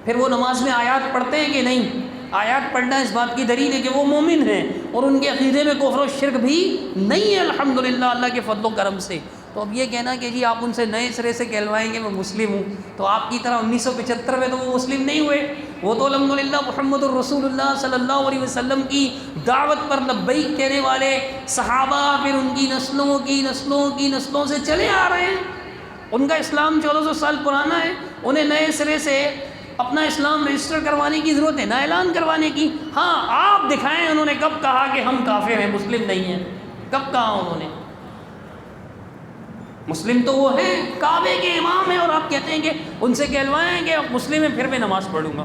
پھر وہ نماز میں آیات پڑھتے ہیں کہ نہیں؟ آیات پڑھنا اس بات کی دلیل ہے کہ وہ مومن ہیں اور ان کے عقیدے میں کفر و شرک بھی نہیں ہے الحمدللہ اللہ کے فضل و کرم سے۔ تو اب یہ کہنا کہ جی آپ ان سے نئے سرے سے کہلوائیں گے میں مسلم ہوں، تو آپ کی طرح 1975 میں تو وہ مسلم نہیں ہوئے، وہ تو الحمدللہ محمد الرسول اللہ صلی اللہ علیہ وسلم کی دعوت پر لبیک کہنے والے صحابہ، پھر ان کی نسلوں سے چلے آ رہے ہیں۔ ان کا اسلام 1400 سال پرانا ہے، انہیں نئے سرے سے اپنا اسلام رجسٹر کروانے کی ضرورت ہے، نہ اعلان کروانے کی۔ ہاں آپ دکھائیں انہوں نے کب کہا کہ ہم کافر ہیں، مسلم نہیں ہیں؟ کب کہا انہوں نے؟ مسلم تو وہ ہیں، کعبے کے امام ہیں، اور آپ کہتے ہیں کہ ان سے کہلوائیں کہ مسلم ہیں پھر میں نماز پڑھوں گا،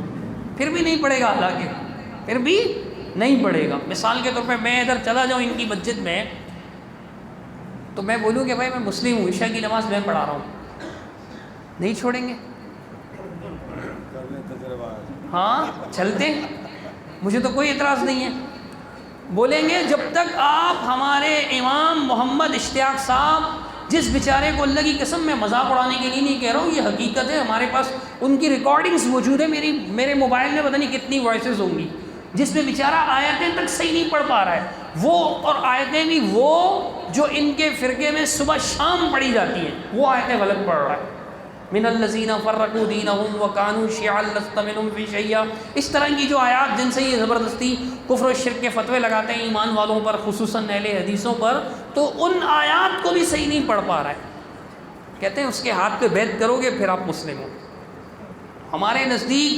پھر بھی نہیں پڑھے گا، حالانکہ پھر بھی نہیں پڑھے گا۔ مثال کے طور پہ میں ادھر چلا جاؤں ان کی مسجد میں تو میں بولوں کہ بھائی میں مسلم ہوں، عشاء کی نماز میں پڑھا رہا ہوں، نہیں چھوڑیں گے؟ ہاں چلتے، مجھے تو کوئی اعتراض نہیں ہے، بولیں گے جب تک آپ ہمارے امام محمد اشتیاق صاحب، جس بیچارے کو اللہ کی قسم میں مذاق اڑانے کے لیے نہیں کہہ رہا ہوں، یہ حقیقت ہے، ہمارے پاس ان کی ریکارڈنگز موجود ہے، میرے موبائل میں پتہ نہیں کتنی وائسز ہوں گی جس میں بیچارہ آیتیں تک صحیح نہیں پڑھ پا رہا ہے، وہ اور آیتیں بھی وہ جو ان کے فرقے میں صبح شام پڑھی جاتی ہیں وہ آیتیں غلط پڑھ رہا ہے۔ من الذین فرقوا دینہم وکانوا شیعا لست منہم فی شیء، اس طرح کی جو آیات جن سے یہ زبردستی کفر و شرک کے فتوے لگاتے ہیں ایمان والوں پر، خصوصاً اہل حدیثوں پر، تو ان آیات کو بھی صحیح نہیں پڑھ پا رہا ہے۔ کہتے ہیں اس کے ہاتھ پہ بیعت کرو گے پھر آپ مسلم ہو۔ ہمارے نزدیک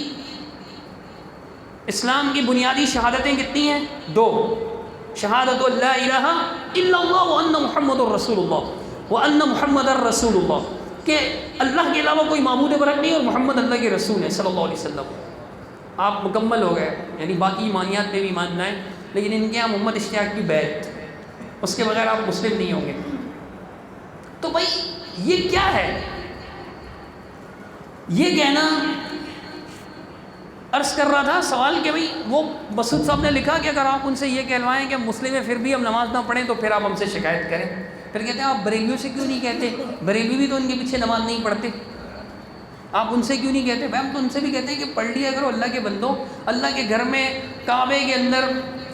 اسلام کی بنیادی شہادتیں کتنی ہیں؟ 2، شہادت لا الہ الا اللہ وان محمد الرسول اللہ وان محمد الرسول اللہ، کہ اللہ کے علاوہ کوئی معبود برحق نہیں اور محمد اللہ کے رسول ہے صلی اللہ علیہ وسلم، آپ مکمل ہو گئے. یعنی باقی ایمانیات پہ بھی ایمان لائیں، لیکن ان کے یہاں محمد اشتیاق کی بیعت، اس کے بغیر آپ مسلم نہیں ہوں گے. تو بھائی یہ کیا ہے؟ یہ کہنا، عرض کر رہا تھا سوال کہ بھئی وہ مسعود صاحب نے لکھا کہ اگر آپ ان سے یہ کہلوائیں کہ مسلم ہیں پھر بھی ہم نماز نہ پڑھیں تو پھر آپ ہم سے شکایت کریں. پھر کہتے ہیں آپ بریلویوں سے کیوں نہیں کہتے؟ بریلوی بھی تو ان کے پیچھے نماز نہیں پڑھتے، آپ ان سے کیوں نہیں کہتے؟ بھائی ہم تو ان سے بھی کہتے ہیں کہ پڑھ لیا کرو اللہ کے بندو. اللہ کے گھر میں کعبے کے اندر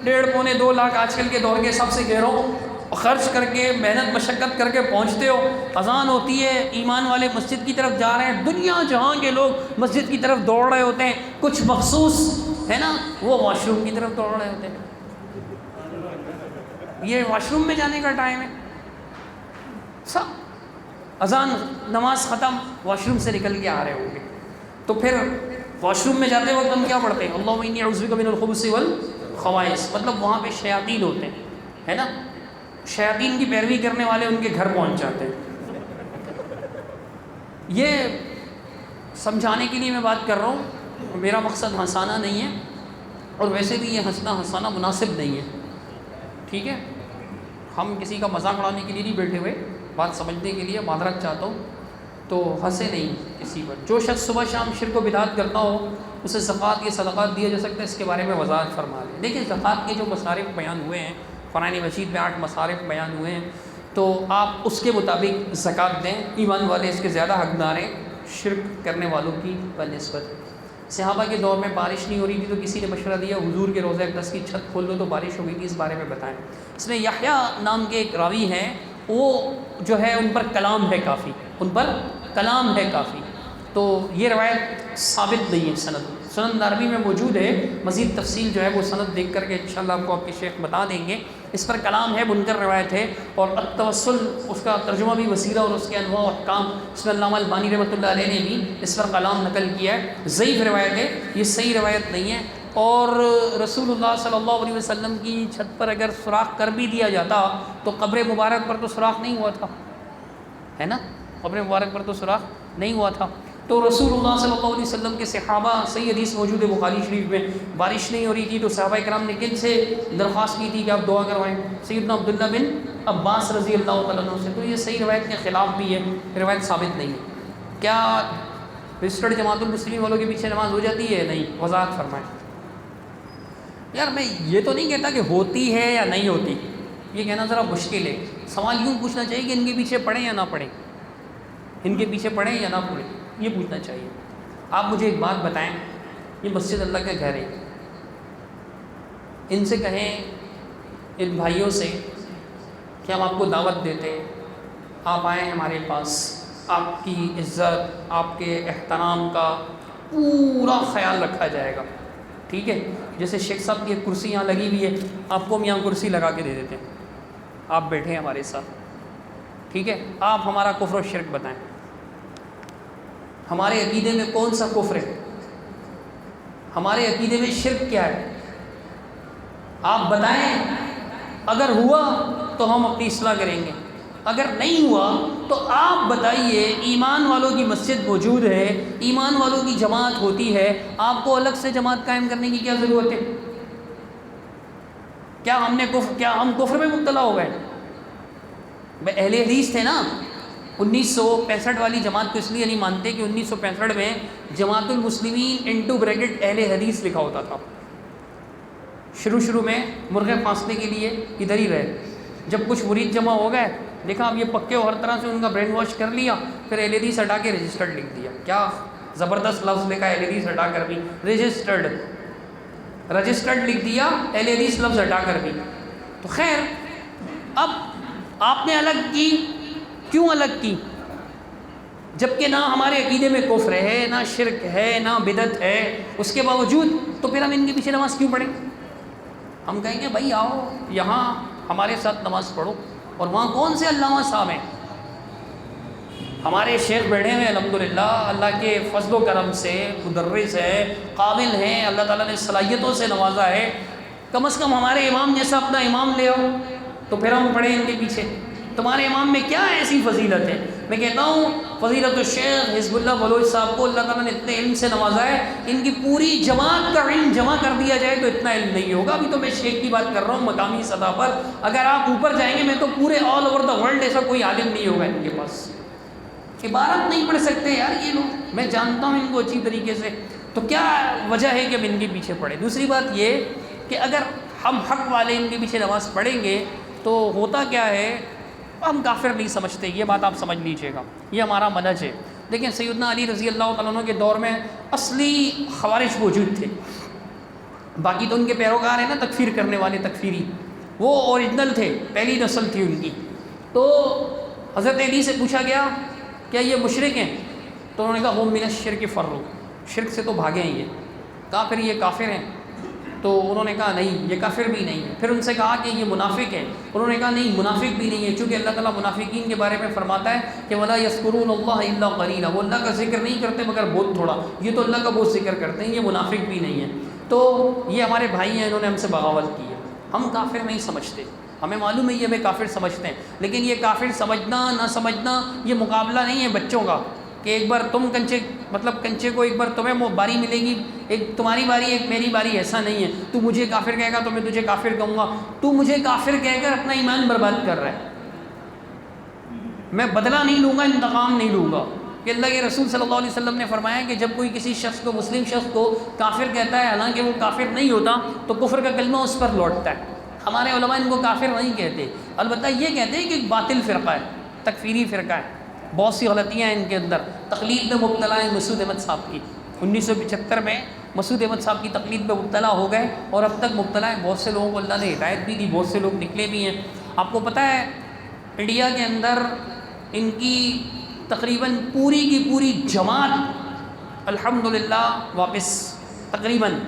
1.5-2 لاکھ آج کل کے دور کے سب سے کہہ رہا ہوں خرچ کر کے محنت مشقت کر کے پہنچتے ہو، اذان ہوتی ہے، ایمان والے مسجد کی طرف جا رہے ہیں، دنیا جہاں کے لوگ مسجد کی طرف دوڑ رہے ہوتے ہیں، کچھ مخصوص ہے نا وہ واش روم کی طرف دوڑ رہے ہوتے ہیں. یہ واش روم میں جانے کا ٹائم ہے؟ سب اذان نماز ختم واش روم سے نکل کے آ رہے ہوں گے. تو پھر واش روم میں جاتے وقت ہم کیا پڑھتے ہیں؟ اللہم انی اعوذ بک من الخبث والخبائث. مطلب وہاں پہ شیاطین ہوتے ہیں، ہے نا، شیاطین کی پیروی کرنے والے ان کے گھر پہنچ جاتے ہیں. یہ سمجھانے کے لیے میں بات کر رہا ہوں، میرا مقصد ہنسانا نہیں ہے، اور ویسے بھی یہ ہنسانا مناسب نہیں ہے. ٹھیک ہے، ہم کسی کا مذاق اڑانے کے لیے نہیں بیٹھے ہوئے، بات سمجھنے کے لیے معذرت چاہتا ہوں. تو ہنسے نہیں کسی پر. جو شخص صبح شام شرک و بدعت کرتا ہو اسے زکوٰۃ یا صدقات دیا جا سکتا ہے، اس کے بارے میں وضاحت فرما لیں. دیکھیں زکوٰۃ کے جو مصارف بیان ہوئے ہیں قرآن مجید میں 8 مصارف بیان ہوئے ہیں، تو آپ اس کے مطابق زکوٰۃ دیں. ایمان والے اس کے زیادہ حقدار ہیں شرک کرنے والوں کی بنسبت. صحابہ کے دور میں بارش نہیں ہو رہی تھی تو کسی نے مشورہ دیا حضور کے روضہ اقدس کی چھت کھول دو تو بارش ہو گئی تھی، اس بارے میں بتائیں. اس میں یحییٰ نام کے ایک راوی ہیں، وہ جو ہے ان پر کلام ہے کافی، ان پر کلام ہے کافی. تو یہ روایت ثابت نہیں ہے. سنن دارمی میں موجود ہے، مزید تفصیل جو ہے وہ سند دیکھ کر کے انشاءاللہ آپ کو آپ کے شیخ بتا دیں گے. اس پر کلام ہے، منکر روایت ہے. اور التوسل اس کا ترجمہ بھی وسیلہ اور اس کے انواع و احکام اس میں علامہ البانی رحمۃ اللہ علیہ نے بھی اس پر کلام نقل کیا ہے. ضعیف روایت ہے، یہ صحیح روایت نہیں ہے. اور رسول اللہ صلی اللہ علیہ وسلم کی چھت پر اگر سوراخ کر بھی دیا جاتا تو قبر مبارک پر تو سوراخ نہیں ہوا تھا، ہے نا، قبر مبارک پر تو سوراخ نہیں ہوا تھا. تو رسول اللہ صلی اللہ علیہ وسلم کے صحابہ، صحیح حدیث موجود ہے بخاری شریف میں، بارش نہیں ہو رہی تھی تو صحابہ کرام نے کن سے درخواست کی تھی کہ آپ دعا کروائیں؟ سیدنا عبداللہ بن عباس رضی اللہ تعالیٰ عنہ سے. تو یہ صحیح روایت کے خلاف بھی ہے، روایت ثابت نہیں ہے. کیا رجسٹرڈ جماعت المسلمین والوں کے پیچھے نماز ہو جاتی ہے؟ نہیں. وضاحت فرمائیں. یار میں یہ تو نہیں کہتا کہ ہوتی ہے یا نہیں ہوتی، یہ کہنا ذرا مشکل ہے. سوال یوں پوچھنا چاہیے کہ ان کے پیچھے پڑھیں یا نہ پڑھیں، ان کے پیچھے پڑھیں یا نہ پڑھیں، یہ پوچھنا چاہیے. آپ مجھے ایک بات بتائیں، یہ مسجد اللہ کا گھر ہے، ان سے کہیں ان بھائیوں سے کہ ہم آپ کو دعوت دیتے ہیں، آپ آئیں ہمارے پاس، آپ کی عزت آپ کے احترام کا پورا خیال رکھا جائے گا. ٹھیک ہے، جیسے شیخ صاحب کی ایک کرسی یہاں لگی ہوئی ہے، آپ کو ہم یہاں کرسی لگا کے دے دیتے ہیں، آپ بیٹھیں ہمارے ساتھ. ٹھیک ہے، آپ ہمارا کفر و شرک بتائیں، ہمارے عقیدے میں کون سا کفر ہے، ہمارے عقیدے میں شرک کیا ہے، آپ بتائیں. اگر ہوا تو ہم اپنی اصلاح کریں گے، اگر نہیں ہوا تو آپ بتائیے. ایمان والوں کی مسجد موجود ہے، ایمان والوں کی جماعت ہوتی ہے، آپ کو الگ سے جماعت قائم کرنے کی کیا ضرورت ہے؟ کیا ہم کفر میں مبتلا ہو گئے؟ اہل حدیث تھے نا. 1965 والی جماعت کو اس لیے نہیں مانتے کہ 1965 میں جماعت المسلمین انٹو بریکٹ اہل حدیث لکھا ہوتا تھا. شروع میں مرغے پھانسنے کے لیے ادھر ہی رہے، جب کچھ مرید جمع ہو گئے، دیکھا اب یہ پکے ہو، ہر طرح سے ان کا برین واش کر لیا، پھر اہل حدیث ہٹا کے رجسٹرڈ لکھ دیا. کیا زبردست لفظ لکھا ہے، اہل حدیث ہٹا کر بھی رجسٹرڈ لکھ دیا، اہل حدیث لفظ ہٹا کر بھی. تو خیر، اب آپ نے الگ کی، کیوں الگ کی؟ جبکہ نہ ہمارے عقیدے میں کفر ہے، نہ شرک ہے، نہ بدعت ہے، اس کے باوجود تو پھر ہم ان کے پیچھے نماز کیوں پڑھیں؟ ہم کہیں گے بھائی آؤ یہاں ہمارے ساتھ نماز پڑھو. اور وہاں کون سے علامہ صاحب ہیں؟ ہمارے شیخ بیٹھے ہوئے الحمدللہ، اللہ کے فضل و کرم سے مدرس ہے، قابل ہیں، اللہ تعالیٰ نے صلاحیتوں سے نوازا ہے. کم از کم ہمارے امام جیسا اپنا امام لے آؤ تو پھر ہم پڑھیں ان کے پیچھے. تمہارے امام میں کیا ایسی فضیلت ہے؟ میں کہتا ہوں فضیلت الشیخ حزب اللہ بلوچ صاحب کو اللہ تعالیٰ نے اتنے علم سے نوازا ہے، ان کی پوری جماعت کا علم جمع کر دیا جائے تو اتنا علم نہیں ہوگا. ابھی تو میں شیخ کی بات کر رہا ہوں مقامی سطح پر، اگر آپ اوپر جائیں گے میں تو پورے آل اوور دا ورلڈ ایسا کوئی عالم نہیں ہوگا ان کے پاس. عبارت نہیں پڑھ سکتے یار یہ لوگ، میں جانتا ہوں ان کو اچھی طریقے سے، تو کیا وجہ ہے کہ ہم ان کے پیچھے پڑھیں. دوسری بات یہ کہ اگر ہم حق والے ان کے پیچھے نماز پڑھیں گے تو ہوتا کیا ہے، ہم کافر نہیں سمجھتے، یہ بات آپ سمجھ لیجئے گا، یہ ہمارا منہج ہے. لیکن سیدنا علی رضی اللہ تعالیٰ عنہ کے دور میں اصلی خوارج موجود تھے، باقی تو ان کے پیروکار ہیں نا تکفیر کرنے والے تکفیری، وہ اوریجنل تھے، پہلی نسل تھی ان کی. تو حضرت علی سے پوچھا گیا کیا یہ مشرک ہیں؟ تو انہوں نے کہا ہم من الشرک فروا، شرک سے تو بھاگے ہیں یہ. کہا پھر یہ کافر ہیں؟ تو انہوں نے کہا نہیں یہ کافر بھی نہیں ہے. پھر ان سے کہا کہ یہ منافق ہیں؟ انہوں نے کہا نہیں منافق بھی نہیں ہے، چونکہ اللہ تعالیٰ منافقین کے بارے میں فرماتا ہے کہ وَلَا يَذْكُرُونَ اللَّهَ إِلَّا قَلِيلًا، وہ اللہ کا ذکر نہیں کرتے مگر بہت تھوڑا. یہ تو اللہ کا بہت ذکر کرتے ہیں، یہ منافق بھی نہیں ہے. تو یہ ہمارے بھائی ہیں، انہوں نے ہم سے بغاوت کی ہے. ہم کافر نہیں سمجھتے، ہمیں معلوم ہے یہ ہمیں کافر سمجھتے ہیں، لیکن یہ کافر سمجھنا نہ سمجھنا یہ مقابلہ نہیں ہے بچوں کا کہ ایک بار تم کنچے کو ایک بار تمہیں باری ملے گی، ایک تمہاری باری ایک میری باری، ایسا نہیں ہے. تو مجھے کافر کہے گا تو میں تجھے کافر کہوں گا. تو مجھے کافر کہہ کر اپنا ایمان برباد کر رہا ہے. میں بدلہ نہیں لوں گا، انتقام نہیں لوں گا. کہ اللہ کے رسول صلی اللہ علیہ وسلم نے فرمایا کہ جب کوئی کسی شخص کو، مسلم شخص کو کافر کہتا ہے حالانکہ وہ کافر نہیں ہوتا، تو کفر کا کلمہ اس پر لوٹتا ہے. ہمارے علماء ان کو کافر نہیں کہتے، البتہ یہ کہتے ہیں کہ ایک باطل فرقہ ہے، تکفیری فرقہ ہے، بہت سی غلطیاں ہیں ان کے اندر. تقلید میں مبتلا ہے مسعود احمد صاحب کی. 1975 میں مسعود احمد صاحب کی تقلید میں مبتلا ہو گئے اور اب تک مبتلا ہے. بہت سے لوگوں کو اللہ نے ہدایت بھی دی، بہت سے لوگ نکلے بھی ہیں. آپ کو پتہ ہے انڈیا کے اندر ان کی تقریباً پوری کی پوری جماعت الحمدللہ واپس تقریباً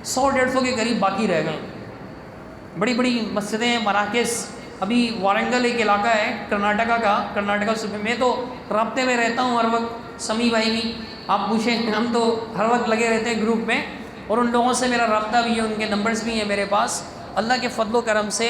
100-150 کے قریب باقی رہ گئے. بڑی بڑی مسجدیں، مراکز. ابھی وارنگل ایک علاقہ ہے کرناٹکا صوبے میں، تو رابطے میں رہتا ہوں ہر وقت. سمی بھائی بھی آپ پوچھیں، ہم تو ہر وقت لگے رہتے ہیں گروپ میں، اور ان لوگوں سے میرا رابطہ بھی ہے، ان کے نمبرز بھی ہیں میرے پاس. اللہ کے فضل و کرم سے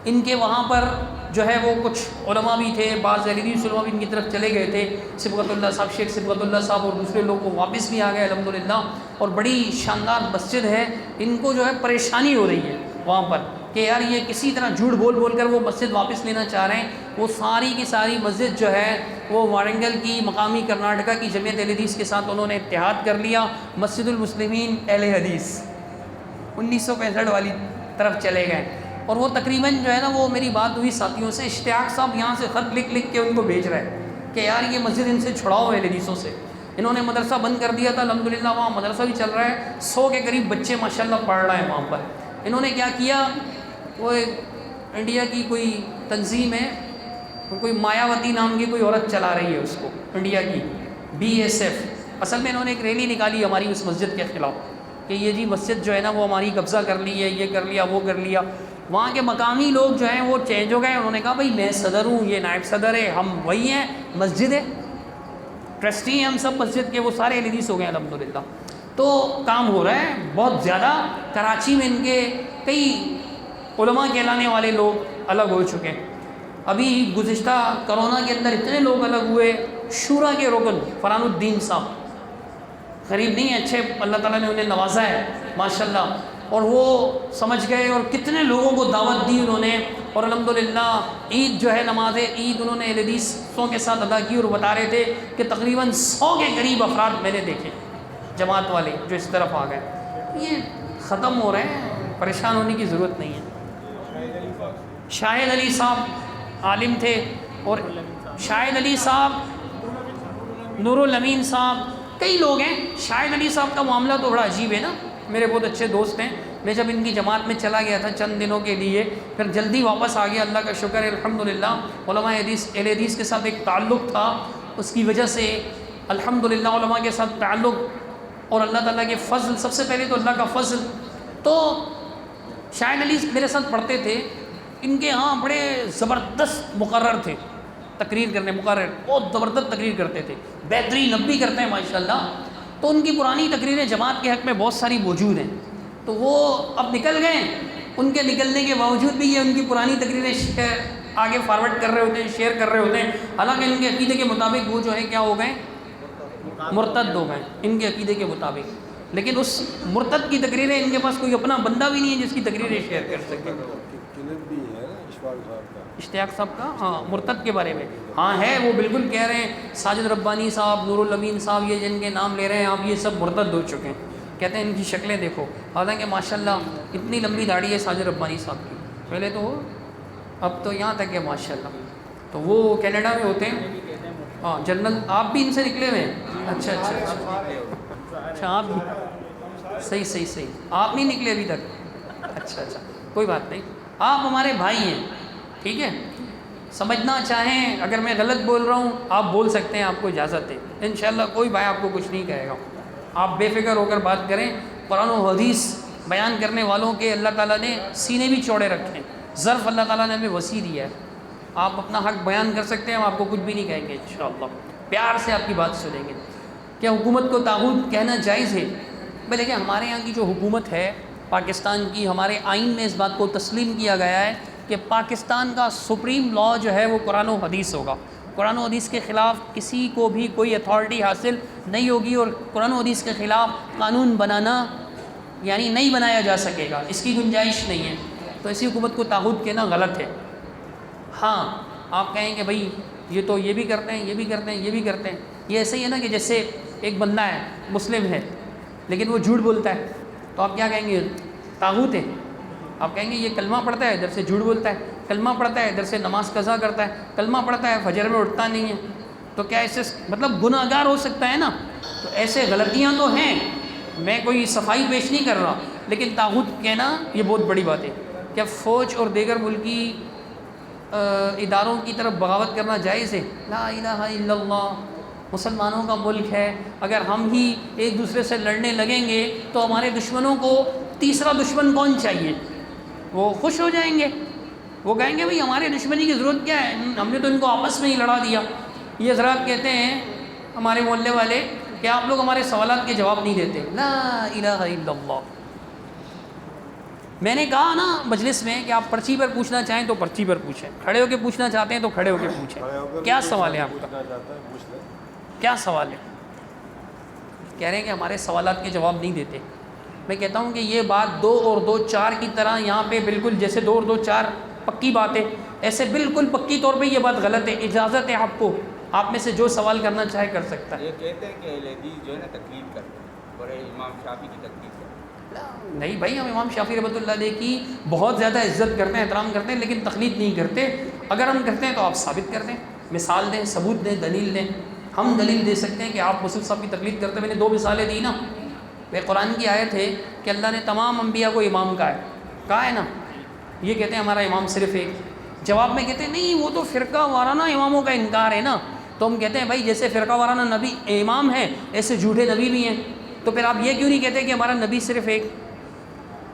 ان کے وہاں پر جو ہے وہ کچھ علماء بھی تھے، بعض ریلیجیس علماء بھی ان کی طرف چلے گئے تھے. صبغت اللہ صاحب، شیخ صبغت اللہ صاحب اور دوسرے لوگ کو واپس بھی آ گئے الحمدللہ. اور بڑی شاندار مسجد ہے. ان کو جو ہے پریشانی ہو رہی ہے وہاں پر کہ یار یہ کسی طرح جھوٹ بول کر وہ مسجد واپس لینا چاہ رہے ہیں. وہ ساری کی ساری مسجد جو ہے وہ وارنگل کی مقامی کرناٹکا کی جمعیت اہل حدیث کے ساتھ انہوں نے اتحاد کر لیا. مسجد المسلمین اہل حدیث 1965 والی طرف چلے گئے. اور وہ تقریباً جو ہے نا، وہ میری بات ہوئی ساتھیوں سے، اشتیاق صاحب یہاں سے خط لکھ کے ان کو بھیج رہے ہیں کہ یار یہ مسجد ان سے چھڑاؤ اہل حدیثوں سے. انہوں نے مدرسہ بند کر دیا تھا، الحمدللہ وہاں مدرسہ بھی چل رہا ہے. 100 کے قریب بچے ماشاءاللہ پڑھ رہے ہیں وہاں پر. انہوں نے کیا کیا، وہ ایک انڈیا کی کوئی تنظیم ہے، کوئی مایاوتی نام کی کوئی عورت چلا رہی ہے اس کو، انڈیا کی BSF. اصل میں انہوں نے ایک ریلی نکالی ہماری اس مسجد کے خلاف کہ یہ جی مسجد جو ہے نا وہ ہماری قبضہ کر لی ہے، یہ کر لیا وہ کر لیا. وہاں کے مقامی لوگ جو ہیں وہ چینج ہو گئے. انہوں نے کہا بھائی میں صدر ہوں، یہ نائب صدر ہے، ہم وہی ہیں، مسجد ہے، ٹرسٹی ہیں ہم سب مسجد کے. وہ سارے اہل حدیث ہو گئے الحمدللہ. تو کام ہو رہا ہے بہت زیادہ. کراچی میں ان کے کئی علماء کہلانے والے لوگ الگ ہو چکے ہیں. ابھی گزشتہ کرونا کے اندر اتنے لوگ الگ ہوئے. شورا کے رکن فرحان الدین صاحب غریب نہیں ہیں، اچھے اللہ تعالیٰ نے انہیں نوازا ہے ماشاءاللہ. اور وہ سمجھ گئے اور کتنے لوگوں کو دعوت دی انہوں نے. اور الحمدللہ عید جو ہے، نماز عید انہوں نے اہل حدیثوں کے ساتھ ادا کی. اور بتا رہے تھے کہ تقریباً 100 کے قریب افراد میں نے دیکھے جماعت والے جو اس طرف آ گئے. یہ ختم ہو رہے ہیں، پریشان ہونے کی ضرورت نہیں ہے. شاہد علی صاحب عالم تھے، اور شاہد علی صاحب، نور الامین صاحب، کئی لوگ ہیں. شاہد علی صاحب کا معاملہ تو بڑا عجیب ہے نا. میرے بہت اچھے دوست ہیں. میں جب ان کی جماعت میں چلا گیا تھا چند دنوں کے لیے، پھر جلدی واپس آ گیا. اللہ کا شکر ہے الحمدللہ. علماء اہل حدیث کے ساتھ ایک تعلق تھا، اس کی وجہ سے الحمدللہ علماء کے ساتھ تعلق، اور اللہ تعالیٰ کے فضل، سب سے پہلے تو اللہ کا فضل. تو شاہد علی میرے ساتھ پڑھتے تھے. ان کے ہاں بڑے زبردست مقرر تھے تقریر کرنے، مقرر بہت زبردست تقریر کرتے تھے، بہترین اب بھی کرتے ہیں ماشاءاللہ. تو ان کی پرانی تقریریں جماعت کے حق میں بہت ساری موجود ہیں. تو وہ اب نکل گئے. ان کے نکلنے کے باوجود بھی یہ ان کی پرانی تقریریں آگے فارورڈ کر رہے ہوتے ہیں، شیئر کر رہے ہوتے ہیں، حالانکہ ان کے عقیدے کے مطابق وہ جو ہے کیا ہو گئے، مرتد ہو گئے ان کے عقیدے کے مطابق. لیکن اس مرتد کی تقریریں ان کے پاس کوئی اپنا بندہ بھی نہیں ہے جس کی تقریریں شیئر کر سکے. اشتیاق صاحب کا ہاں مرتد کے بارے میں ہاں ہے، وہ بالکل کہہ رہے ہیں ساجد ربانی صاحب، نور الامین صاحب، یہ جن کے نام لے رہے ہیں آپ، یہ سب مرتد ہو چکے ہیں. کہتے ہیں ان کی شکلیں دیکھو، حالانکہ ماشاءاللہ اتنی لمبی داڑھی ہے ساجد ربانی صاحب کی، پہلے تو وہ اب تو یہاں تک ہے ماشاءاللہ. تو وہ کینیڈا میں ہوتے ہیں ہاں جنرل. آپ بھی ان سے نکلے ہوئے ہیں؟ اچھا اچھا اچھا اچھا آپ بھی صحیح آپ نہیں نکلے ابھی تک؟ اچھا کوئی بات نہیں، آپ ہمارے بھائی ہیں ٹھیک ہے. سمجھنا چاہیں اگر میں غلط بول رہا ہوں آپ بول سکتے ہیں، آپ کو اجازت ہے انشاءاللہ، کوئی بھائی آپ کو کچھ نہیں کہے گا. آپ بے فکر ہو کر بات کریں. قرآن و حدیث بیان کرنے والوں کے اللہ تعالیٰ نے سینے بھی چوڑے رکھے ہیں، ظرف اللہ تعالیٰ نے ہمیں وسیع دیا ہے. آپ اپنا حق بیان کر سکتے ہیں، ہم آپ کو کچھ بھی نہیں کہیں گے انشاءاللہ، پیار سے آپ کی بات سنیں گے. کیا حکومت کو طاغوت کہنا جائز ہے؟ بھائی دیکھیں ہمارے یہاں کی جو حکومت ہے پاکستان کی، ہمارے آئین میں اس بات کو تسلیم کیا گیا ہے کہ پاکستان کا سپریم لا جو ہے وہ قرآن و حدیث ہوگا. قرآن و حدیث کے خلاف کسی کو بھی کوئی اتھارٹی حاصل نہیں ہوگی، اور قرآن و حدیث کے خلاف قانون بنانا یعنی نہیں بنایا جا سکے گا، اس کی گنجائش نہیں ہے. تو ایسی حکومت کو طاغوت کہنا غلط ہے. ہاں آپ کہیں کہ بھائی یہ تو یہ بھی کرتے ہیں، یہ بھی کرتے ہیں، یہ بھی کرتے ہیں. یہ ایسے ہی ہے نا کہ جیسے ایک بندہ ہے مسلم ہے لیکن وہ جھوٹ بولتا ہے، تو آپ کیا کہیں گے؟ طاغوت ہے. آپ کہیں گے یہ کلمہ پڑھتا ہے ادھر سے جھوٹ بولتا ہے، کلمہ پڑھتا ہے ادھر سے نماز قضا کرتا ہے، کلمہ پڑھتا ہے فجر میں اٹھتا نہیں ہے، تو کیا ایسے مطلب گناہ گار ہو سکتا ہے نا؟ تو ایسے غلطیاں تو ہیں، میں کوئی صفائی پیش نہیں کر رہا، لیکن طاغوت کہنا یہ بہت بڑی بات ہے. کیا فوج اور دیگر ملکی اداروں کی طرف بغاوت کرنا جائز ہے؟ لا الہ الا اللہ، مسلمانوں کا ملک ہے. اگر ہم ہی ایک دوسرے سے لڑنے لگیں گے تو ہمارے دشمنوں کو تیسرا دشمن کون چاہیے؟ وہ خوش ہو جائیں گے، وہ کہیں گے بھئی ہمارے دشمنی کی ضرورت کیا ہے، ہم نے تو ان کو آپس میں ہی لڑا دیا. یہ حضرات کہتے ہیں ہمارے محلے والے کہ آپ لوگ ہمارے سوالات کے جواب نہیں دیتے. لا الہ الا اللہ. میں نے کہا نا مجلس میں کہ آپ پرچی پر پوچھنا چاہیں تو پرچی پر پوچھیں، کھڑے ہو کے پوچھنا چاہتے ہیں تو کھڑے ہو کے پوچھیں. کیا سوال ہے آپ کا؟ کیا سوال ہے؟ کہہ رہے ہیں کہ ہمارے سوالات کے جواب نہیں دیتے. میں کہتا ہوں کہ یہ بات 2 اور 2 4 کی طرح یہاں پہ بالکل جیسے 2 اور 2 4 پکی بات ہے، ایسے بالکل پکی طور پہ یہ بات غلط ہے. اجازت ہے آپ کو، آپ میں سے جو سوال کرنا چاہے کر سکتا ہے. یہ کہتے ہیں کہ اہل حدیث جو ہے نا تقلید کرتے ہیں اور امام شافعی کی تقلید کرتے ہیں. نہیں بھائی، ہم امام شافعی رحمۃ اللہ علیہ کی بہت زیادہ عزت کرتے ہیں، احترام کرتے ہیں، لیکن تقلید نہیں کرتے. اگر ہم کرتے ہیں تو آپ ثابت کر دیں، مثال دیں، ثبوت دیں، دلیل دیں. ہم دلیل دے سکتے ہیں کہ آپ مسلم صاحب کی تقلید کرتے ہیں. میں نے 2 مثالیں دی نا. وہ قرآن کی آیت ہے کہ اللہ نے تمام انبیاء کو امام کہا ہے نا. یہ کہتے ہیں ہمارا امام صرف ایک. جواب میں کہتے ہیں نہیں وہ تو فرقہ وارانہ اماموں کا انکار ہے نا. تو ہم کہتے ہیں بھائی جیسے فرقہ وارانہ نبی امام ہے ایسے جھوٹے نبی بھی ہیں. تو پھر آپ یہ کیوں نہیں کہتے کہ ہمارا نبی صرف ایک؟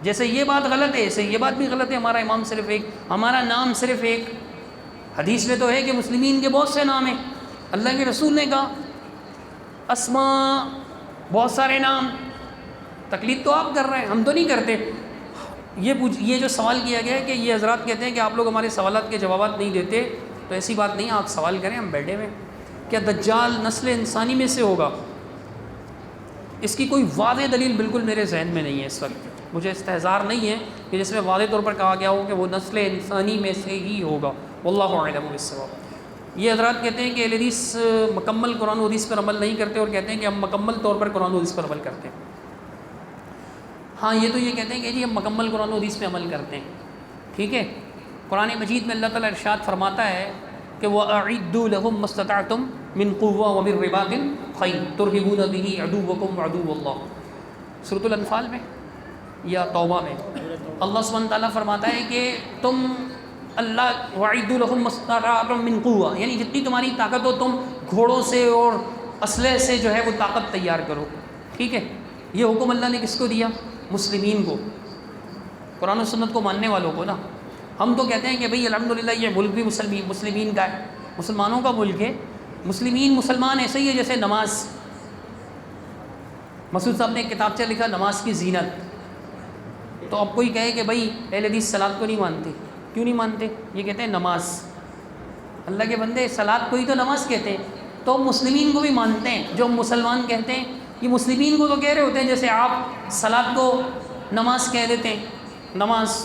جیسے یہ بات غلط ہے ایسے یہ بات بھی غلط ہے، ہمارا امام صرف ایک، ہمارا نام صرف ایک. حدیث میں تو ہے کہ مسلمین کے بہت سے نام ہیں، اللہ کے رسول نے کہا اسماء، بہت سارے نام. تقلید تو آپ کر رہے ہیں، ہم تو نہیں کرتے. یہ جو سوال کیا گیا ہے کہ یہ حضرات کہتے ہیں کہ آپ لوگ ہمارے سوالات کے جوابات نہیں دیتے، تو ایسی بات نہیں، آپ سوال کریں، ہم بیٹھے ہوئے. کیا دجال نسل انسانی میں سے ہوگا؟ اس کی کوئی واضح دلیل بالکل میرے ذہن میں نہیں ہے اس وقت. مجھے استحضار نہیں ہے کہ جس میں واضح طور پر کہا گیا ہو کہ وہ نسل انسانی میں سے ہی ہوگا. واللہ اعلم بالصواب. یہ حضرات کہتے ہیں کہ اہل حدیث مکمل قرآن و حدیث پر عمل نہیں کرتے، اور کہتے ہیں کہ ہم مکمل طور پر قرآن و حدیث پر عمل کرتے ہیں. ہاں یہ تو یہ کہتے ہیں کہ جی ہم مکمل قرآن و حدیث پہ عمل کرتے ہیں، ٹھیک ہے. قرآن مجید میں اللہ تعالیٰ ارشاد فرماتا ہے کہ وَأَعِدُّوا لَهُم مَّا اسْتَطَعْتُم مِّن قُوَّةٍ وَمِن رِّبَاطِ الْخَيْلِ تُرْهِبُونَ بِهِ عَدُوَّكُمْ وَعَدُوَّ اللَّهِ. سورۃ الانفال میں یا توبہ میں اللہ سبحانہ تعالیٰ فرماتا ہے کہ تم اللہ وَأَعِدُّوا لَهُم مَّا اسْتَطَعْتُم مِّن قُوَّةٍ، یعنی جتنی تمہاری طاقت ہو تم گھوڑوں سے اور اسلحے سے جو ہے وہ طاقت تیار کرو، ٹھیک ہے. یہ حکم اللہ نے کس کو دیا؟ مسلمین کو، قرآن و سنت کو ماننے والوں کو نا. ہم تو کہتے ہیں کہ بھئی الحمدللہ یہ ملک بھی مسلمین کا ہے، مسلمانوں کا ملک ہے. مسلمین مسلمان ایسے ہی ہے جیسے نماز. مسعود صاحب نے ایک کتابچہ لکھا نماز کی زینت. تو اب کوئی کہے کہ بھئی اہل حدیث صلاۃ کو نہیں مانتے، کیوں نہیں مانتے؟ یہ کہتے ہیں نماز، اللہ کے بندے صلاۃ کو ہی تو نماز کہتے ہیں، تو مسلمین کو بھی مانتے ہیں، جو مسلمان کہتے ہیں یہ مسلمین کو تو کہہ رہے ہوتے ہیں، جیسے آپ صلاۃ کو نماز کہہ دیتے ہیں، نماز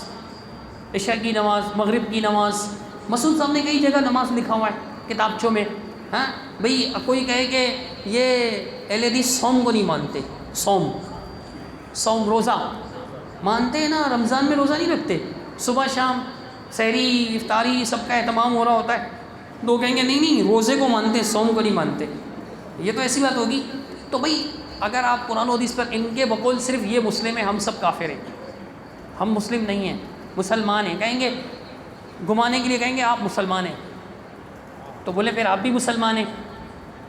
عشاء کی نماز، مغرب کی نماز، مسعود صاحب نے کئی جگہ نماز لکھا ہوا ہے کتابچوں میں، ہاں بھئی کوئی کہے کہ یہ اہل حدیث صوم کو نہیں مانتے، صوم روزہ مانتے ہیں نا، رمضان میں روزہ نہیں رکھتے، صبح شام سحری افطاری سب کا اہتمام ہو رہا ہوتا ہے، لوگ کہیں گے نہیں روزے کو مانتے ہیں، صوم کو نہیں مانتے، یہ تو ایسی بات ہوگی۔ تو بھئی اگر آپ قرآن و حدیث پر ان کے بقول صرف یہ مسلم ہیں، ہم سب کافر ہیں، ہم مسلم نہیں ہیں، مسلمان ہیں، کہیں گے گھمانے کے لیے کہیں گے آپ مسلمان ہیں، تو بولے پھر آپ بھی مسلمان ہیں،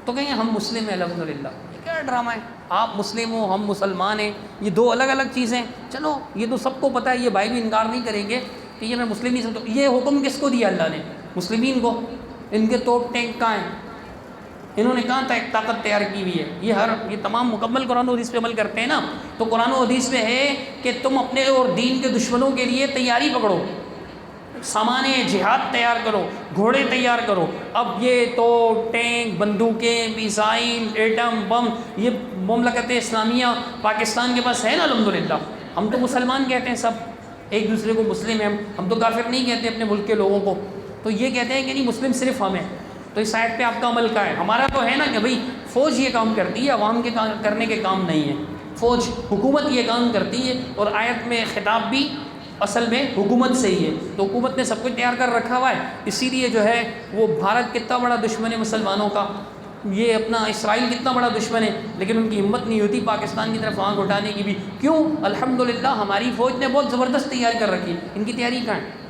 تو کہیں گے ہم مسلم ہیں الحمدللہ۔ یہ کیا ڈرامہ ہے؟ آپ مسلم ہو ہم مسلمان ہیں، یہ دو الگ الگ چیزیں، چلو یہ تو سب کو پتہ ہے، یہ بھائی بھی انکار نہیں کریں گے کہ یہ میں مسلم نہیں سمجھتا۔ یہ حکم کس کو دیا اللہ نے؟ مسلمین کو۔ ان کے توپ ٹینک کہاں ہیں؟ انہوں نے کہاں تھا ایک طاقت تیار کی ہوئی ہے، یہ تمام مکمل قرآن و حدیث پہ عمل کرتے ہیں نا، تو قرآن و حدیث میں ہے کہ تم اپنے اور دین کے دشمنوں کے لیے تیاری پکڑو، سامان جہاد تیار کرو، گھوڑے تیار کرو۔ اب یہ تو ٹینک، بندوقیں، میزائل، ایٹم بم، یہ مملکت اسلامیہ پاکستان کے پاس ہے نا الحمدللہ۔ ہم تو مسلمان کہتے ہیں، سب ایک دوسرے کو مسلم ہیں، ہم تو کافر نہیں کہتے اپنے ملک کے لوگوں کو، تو یہ کہتے ہیں کہ نہیں مسلم صرف ہم ہیں، تو اس آیت پہ آپ کا عمل کا ہے؟ ہمارا تو ہے نا کہ بھئی فوج یہ کام کرتی ہے، عوام کے کرنے کے کام نہیں ہے، فوج حکومت یہ کام کرتی ہے، اور آیت میں خطاب بھی اصل میں حکومت سے ہی ہے، تو حکومت نے سب کچھ تیار کر رکھا ہوا ہے۔ اسی لیے جو ہے وہ بھارت کتنا بڑا دشمن ہے مسلمانوں کا، یہ اپنا اسرائیل کتنا بڑا دشمن ہے، لیکن ان کی ہمت نہیں ہوتی پاکستان کی طرف آنکھ اٹھانے کی بھی۔ کیوں؟ الحمدللہ ہماری فوج نے بہت زبردست تیار کر رکھی، ان کی تیاری کہاں ہے؟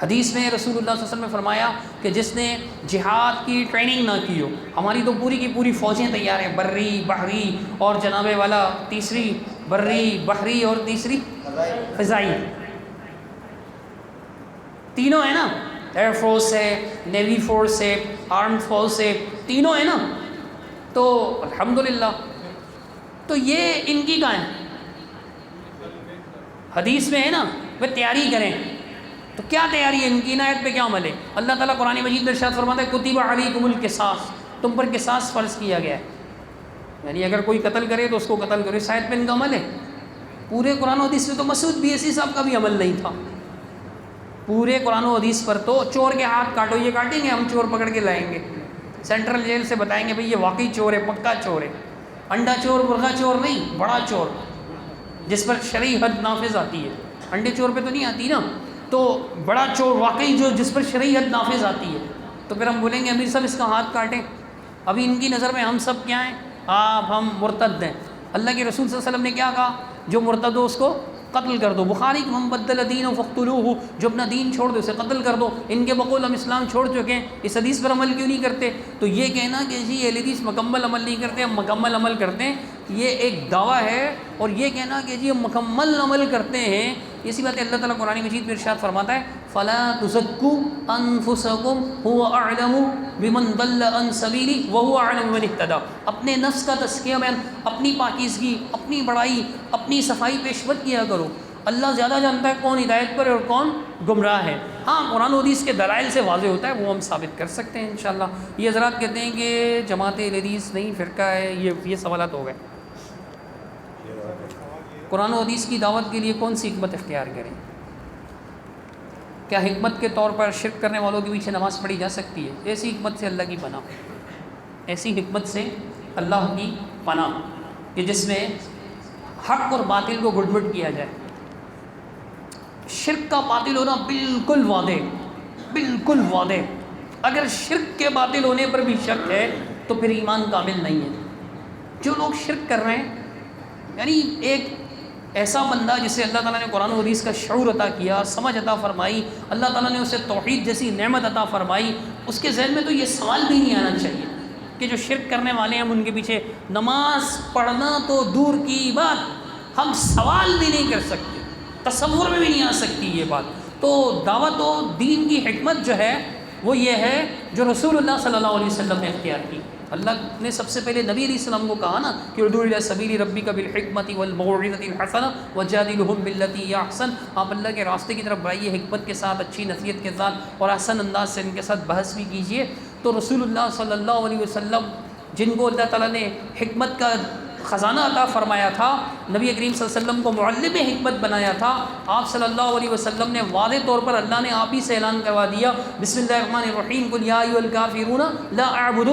حدیث میں رسول اللہ صلی اللہ علیہ وسلم نے فرمایا کہ جس نے جہاد کی ٹریننگ نہ کی ہو، ہماری تو پوری کی پوری فوجیں تیار ہیں، بری، بحری اور جناب والا تیسری، بری، بحری اور تیسری فضائی، تینوں ہیں نا، ایئر فورس ہے، نیوی فورس ہے، آرمڈ فورس ہے، تینوں ہیں نا، تو الحمدللہ۔ تو یہ ان کی کہاں ہے؟ حدیث میں ہے نا، وہ تیاری کریں، تو کیا تیاری ہے ان کی؟ آیت پہ کیا عمل ہے؟ اللہ تعالیٰ قرآن مجید میں ارشاد فرماتا ہے کتب علیکم القصاص، تم پر قصاص فرض کیا گیا ہے، یعنی اگر کوئی قتل کرے تو اس کو قتل کرے، اس آیت پہ ان کا عمل ہے؟ پورے قرآن و حدیث میں تو مسعود BSc صاحب کا بھی عمل نہیں تھا، پورے قرآن و حدیث پر تو چور کے ہاتھ کاٹو، یہ کاٹیں گے، ہم چور پکڑ کے لائیں گے سینٹرل جیل سے، بتائیں گے بھئی یہ واقعی چور ہے، پکا چور ہے، انڈا چور، برقع چور نہیں، بڑا چور جس پر شرعی حد نافذ آتی ہے، انڈے چور پہ تو نہیں آتی نا، تو بڑا چور واقعی جو جس پر شرعی حد نافذ آتی ہے، تو پھر ہم بولیں گے امیر صاحب اس کا ہاتھ کاٹیں؟ ابھی ان کی نظر میں ہم سب کیا ہیں؟ آپ ہم مرتد ہیں۔ اللہ کے رسول صلی اللہ علیہ وسلم نے کیا کہا؟ جو مرتد ہو اس کو قتل کر دو، بخاری من بدل دین فاقتلوہ، جو اپنا دین چھوڑ دو اسے قتل کر دو۔ ان کے بقول ہم اسلام چھوڑ چکے ہیں، اس حدیث پر عمل کیوں نہیں کرتے؟ تو یہ کہنا کہ جی اہل حدیث مکمل عمل نہیں کرتے، ہم مکمل عمل کرتے ہیں، یہ ایک دعویٰ ہے، اور یہ کہنا کہ جی ہم مکمل عمل کرتے ہیں، اسی بات اللہ تعالیٰ قرآن مجید میں ارشاد فرماتا ہے فَلَا تُزَكُّوا أَنفُسَكُمْ هُوَ أَعْلَمُ بِمَنْ ضَلَّ عَنْ سَبِيلِهِ وَهُوَ أَعْلَمُ بِمَنِ اهْتَدَىٰ۔ اپنے نفس کا تزکیہ بیان، اپنی پاکیزگی، اپنی بڑائی، اپنی صفائی پیش مت کیا کرو، اللہ زیادہ جانتا ہے کون ہدایت پر ہے اور کون گمراہ ہے۔ ہاں قرآن و حدیث کے دلائل سے واضح ہوتا ہے، وہ ہم ثابت کر سکتے ہیں انشاءاللہ۔ یہ حضرات کہتے ہیں کہ جماعت اہل حدیث نہیں فرقہ ہے، یہ سوالات ہو گئے۔ قرآن و حدیث کی دعوت کے لیے کون سی حکمت اختیار کریں؟ کیا حکمت کے طور پر شرک کرنے والوں کے پیچھے نماز پڑھی جا سکتی ہے؟ ایسی حکمت سے اللہ کی پناہ، ایسی حکمت سے اللہ کی پناہ کہ جس میں حق اور باطل کو گڈ مٹ کیا جائے۔ شرک کا باطل ہونا بالکل واضح، بالکل واضح۔ اگر شرک کے باطل ہونے پر بھی شک ہے تو پھر ایمان کامل نہیں ہے۔ جو لوگ شرک کر رہے ہیں، یعنی ایک ایسا بندہ جسے اللہ تعالیٰ نے قرآن و حدیث کا شعور عطا کیا، سمجھ عطا فرمائی، اللہ تعالیٰ نے اسے توحید جیسی نعمت عطا فرمائی، اس کے ذہن میں تو یہ سوال بھی نہیں آنا چاہیے کہ جو شرک کرنے والے ہیں ہم ان کے پیچھے نماز پڑھنا تو دور کی بات، ہم سوال بھی نہیں کر سکتے، تصور میں بھی نہیں آ سکتی یہ بات۔ تو دعوت و دین کی حکمت جو ہے وہ یہ ہے جو رسول اللہ صلی اللہ علیہ وسلم نے اختیار کی۔ اللہ نے سب سے پہلے نبی علیہ السلام کو کہا نا کہ ادعو الی سبیل ربک بالحکمۃ والموعظۃ الحسنہ وجادلھم باللتی ہی احسن، آپ اللہ کے راستے کی طرف بڑھائیے حکمت کے ساتھ، اچھی نصیحت کے ساتھ اور احسن انداز سے ان کے ساتھ بحث بھی کیجیے۔ تو رسول اللہ صلی اللہ علیہ وسلم جن کو اللہ تعالیٰ نے حکمت کا خزانہ عطا فرمایا تھا، نبی کریم صلی اللہ علیہ وسلم کو معلم حکمت بنایا تھا، آپ صلی اللہ علیہ وسلم نے واضح طور پر اللہ نے آپ ہی سے اعلان کروا دیا، بسم اللہ الرحمن الرحیم، قل یا ایھا الکافرون لا اعبد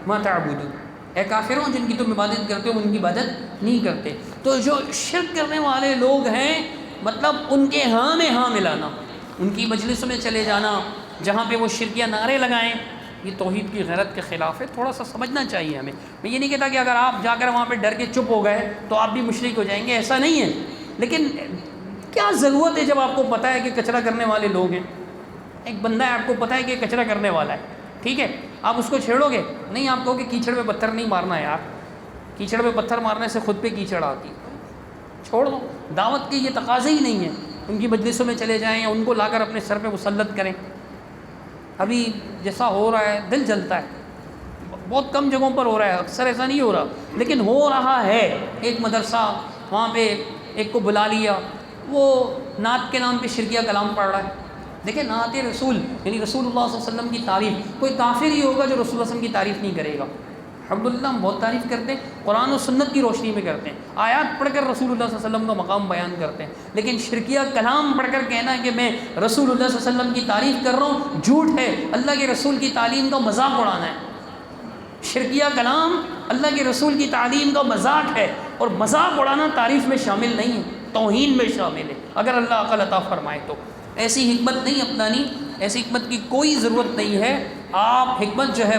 ما تعبدون، اے کافروں جن کی تم عبادت کرتے ہو ان کی عبادت نہیں کرتے۔ تو جو شرک کرنے والے لوگ ہیں، مطلب ان کے ہاں میں ہاں ملانا، ان کی مجلسوں میں چلے جانا جہاں پہ وہ شرکیہ نعرے لگائیں، یہ توحید کی غیرت کے خلاف ہے، تھوڑا سا سمجھنا چاہیے ہمیں۔ میں یہ نہیں کہتا کہ اگر آپ جا کر وہاں پہ ڈر کے چپ ہو گئے تو آپ بھی مشرک ہو جائیں گے، ایسا نہیں ہے، لیکن کیا ضرورت ہے جب آپ کو پتہ ہے کہ کچرا کرنے والے لوگ ہیں، ایک بندہ ہے آپ کو پتہ ہے کہ کچرا کرنے والا ہے، ٹھیک ہے، آپ اس کو چھیڑو گے نہیں، آپ کہو کہ کیچڑ پہ پتھر نہیں مارنا یار، کیچڑ پہ پتھر مارنے سے خود پہ کیچڑ آتی، چھوڑ دو، دعوت کے یہ تقاضے ہی نہیں ہیں، ان کی مجلسوں میں چلے جائیں یا ان کو لا کر اپنے سر پہ مسلط کریں۔ ابھی جیسا ہو رہا ہے دل جلتا ہے، بہت کم جگہوں پر ہو رہا ہے، اکثر ایسا نہیں ہو رہا، لیکن ہو رہا ہے۔ ایک مدرسہ وہاں پہ ایک کو بلا لیا، وہ نعت کے نام پہ شرکیہ کلام پڑھ رہا ہے۔ دیکھیں نعت رسول یعنی رسول اللہ صلی اللہ علیہ وسلم کی تعریف، کوئی کافر ہی ہوگا جو رسول اللہ صلی اللہ علیہ وسلم کی تعریف نہیں کرے گا۔ الحمدللہ ہم بہت تعریف کرتے ہیں، قرآن و سنت کی روشنی میں کرتے ہیں، آیات پڑھ کر رسول اللہ صلی اللہ علیہ وسلم کا مقام بیان کرتے ہیں، لیکن شرکیہ کلام پڑھ کر کہنا کہ میں رسول اللہ صلی اللہ علیہ وسلم کی تعریف کر رہا ہوں، جھوٹ ہے، اللہ کے رسول کی تعلیم کا مذاق اڑانا ہے۔ شرکیہ کلام اللہ کے رسول کی تعلیم کا مذاق ہے، اور مذاق اڑانا تعریف میں شامل نہیں ہے، توہین میں شامل ہے، اگر اللہ عقل عطا فرمائے تو۔ ایسی حکمت نہیں اپنانی، ایسی حکمت کی کوئی ضرورت نہیں ہے۔ آپ حکمت جو ہے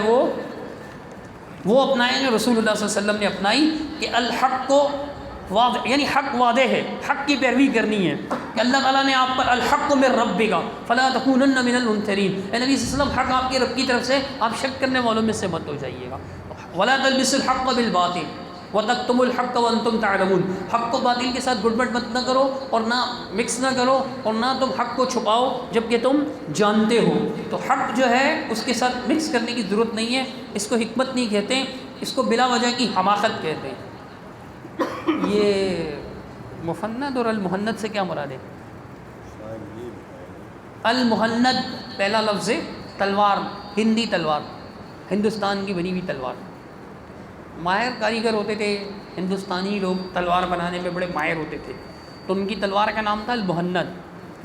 وہ اپنائیں گے، رسول اللہ صلی اللہ علیہ وسلم نے اپنائی کہ الحق کو واضح، یعنی حق واضح ہے، حق کی پیروی کرنی ہے کہ اللہ تعالیٰ نے آپ پر الحق من ربک فلا تکونن من الممترین، اے نبی صلی اللہ علیہ وسلم حق آپ کے رب کی طرف سے، آپ شک کرنے والوں میں سے مت ہو جائیے گا۔ ولا تلبسوا الحق بالباطل وتکتموا الحق وانتم تعلمون، حق کو باطل کے ساتھ گڑبڑ مت نہ کرو اور نہ مکس نہ کرو، اور نہ تم حق کو چھپاؤ جبکہ تم جانتے ہو۔ تو حق جو ہے اس کے ساتھ مکس کرنے کی ضرورت نہیں ہے، اس کو حکمت نہیں کہتے، اس کو بلا وجہ کی حماقت کہتے ہیں۔ یہ مفند اور المہند سے کیا مراد ہے؟ المہند پہلا لفظ ہے تلوار، ہندی تلوار، ہندوستان کی بنی ہوئی تلوار۔ ماہر کاریگر ہوتے تھے ہندوستانی لوگ، تلوار بنانے میں بڑے ماہر ہوتے تھے، تو ان کی تلوار کا نام تھا المہند۔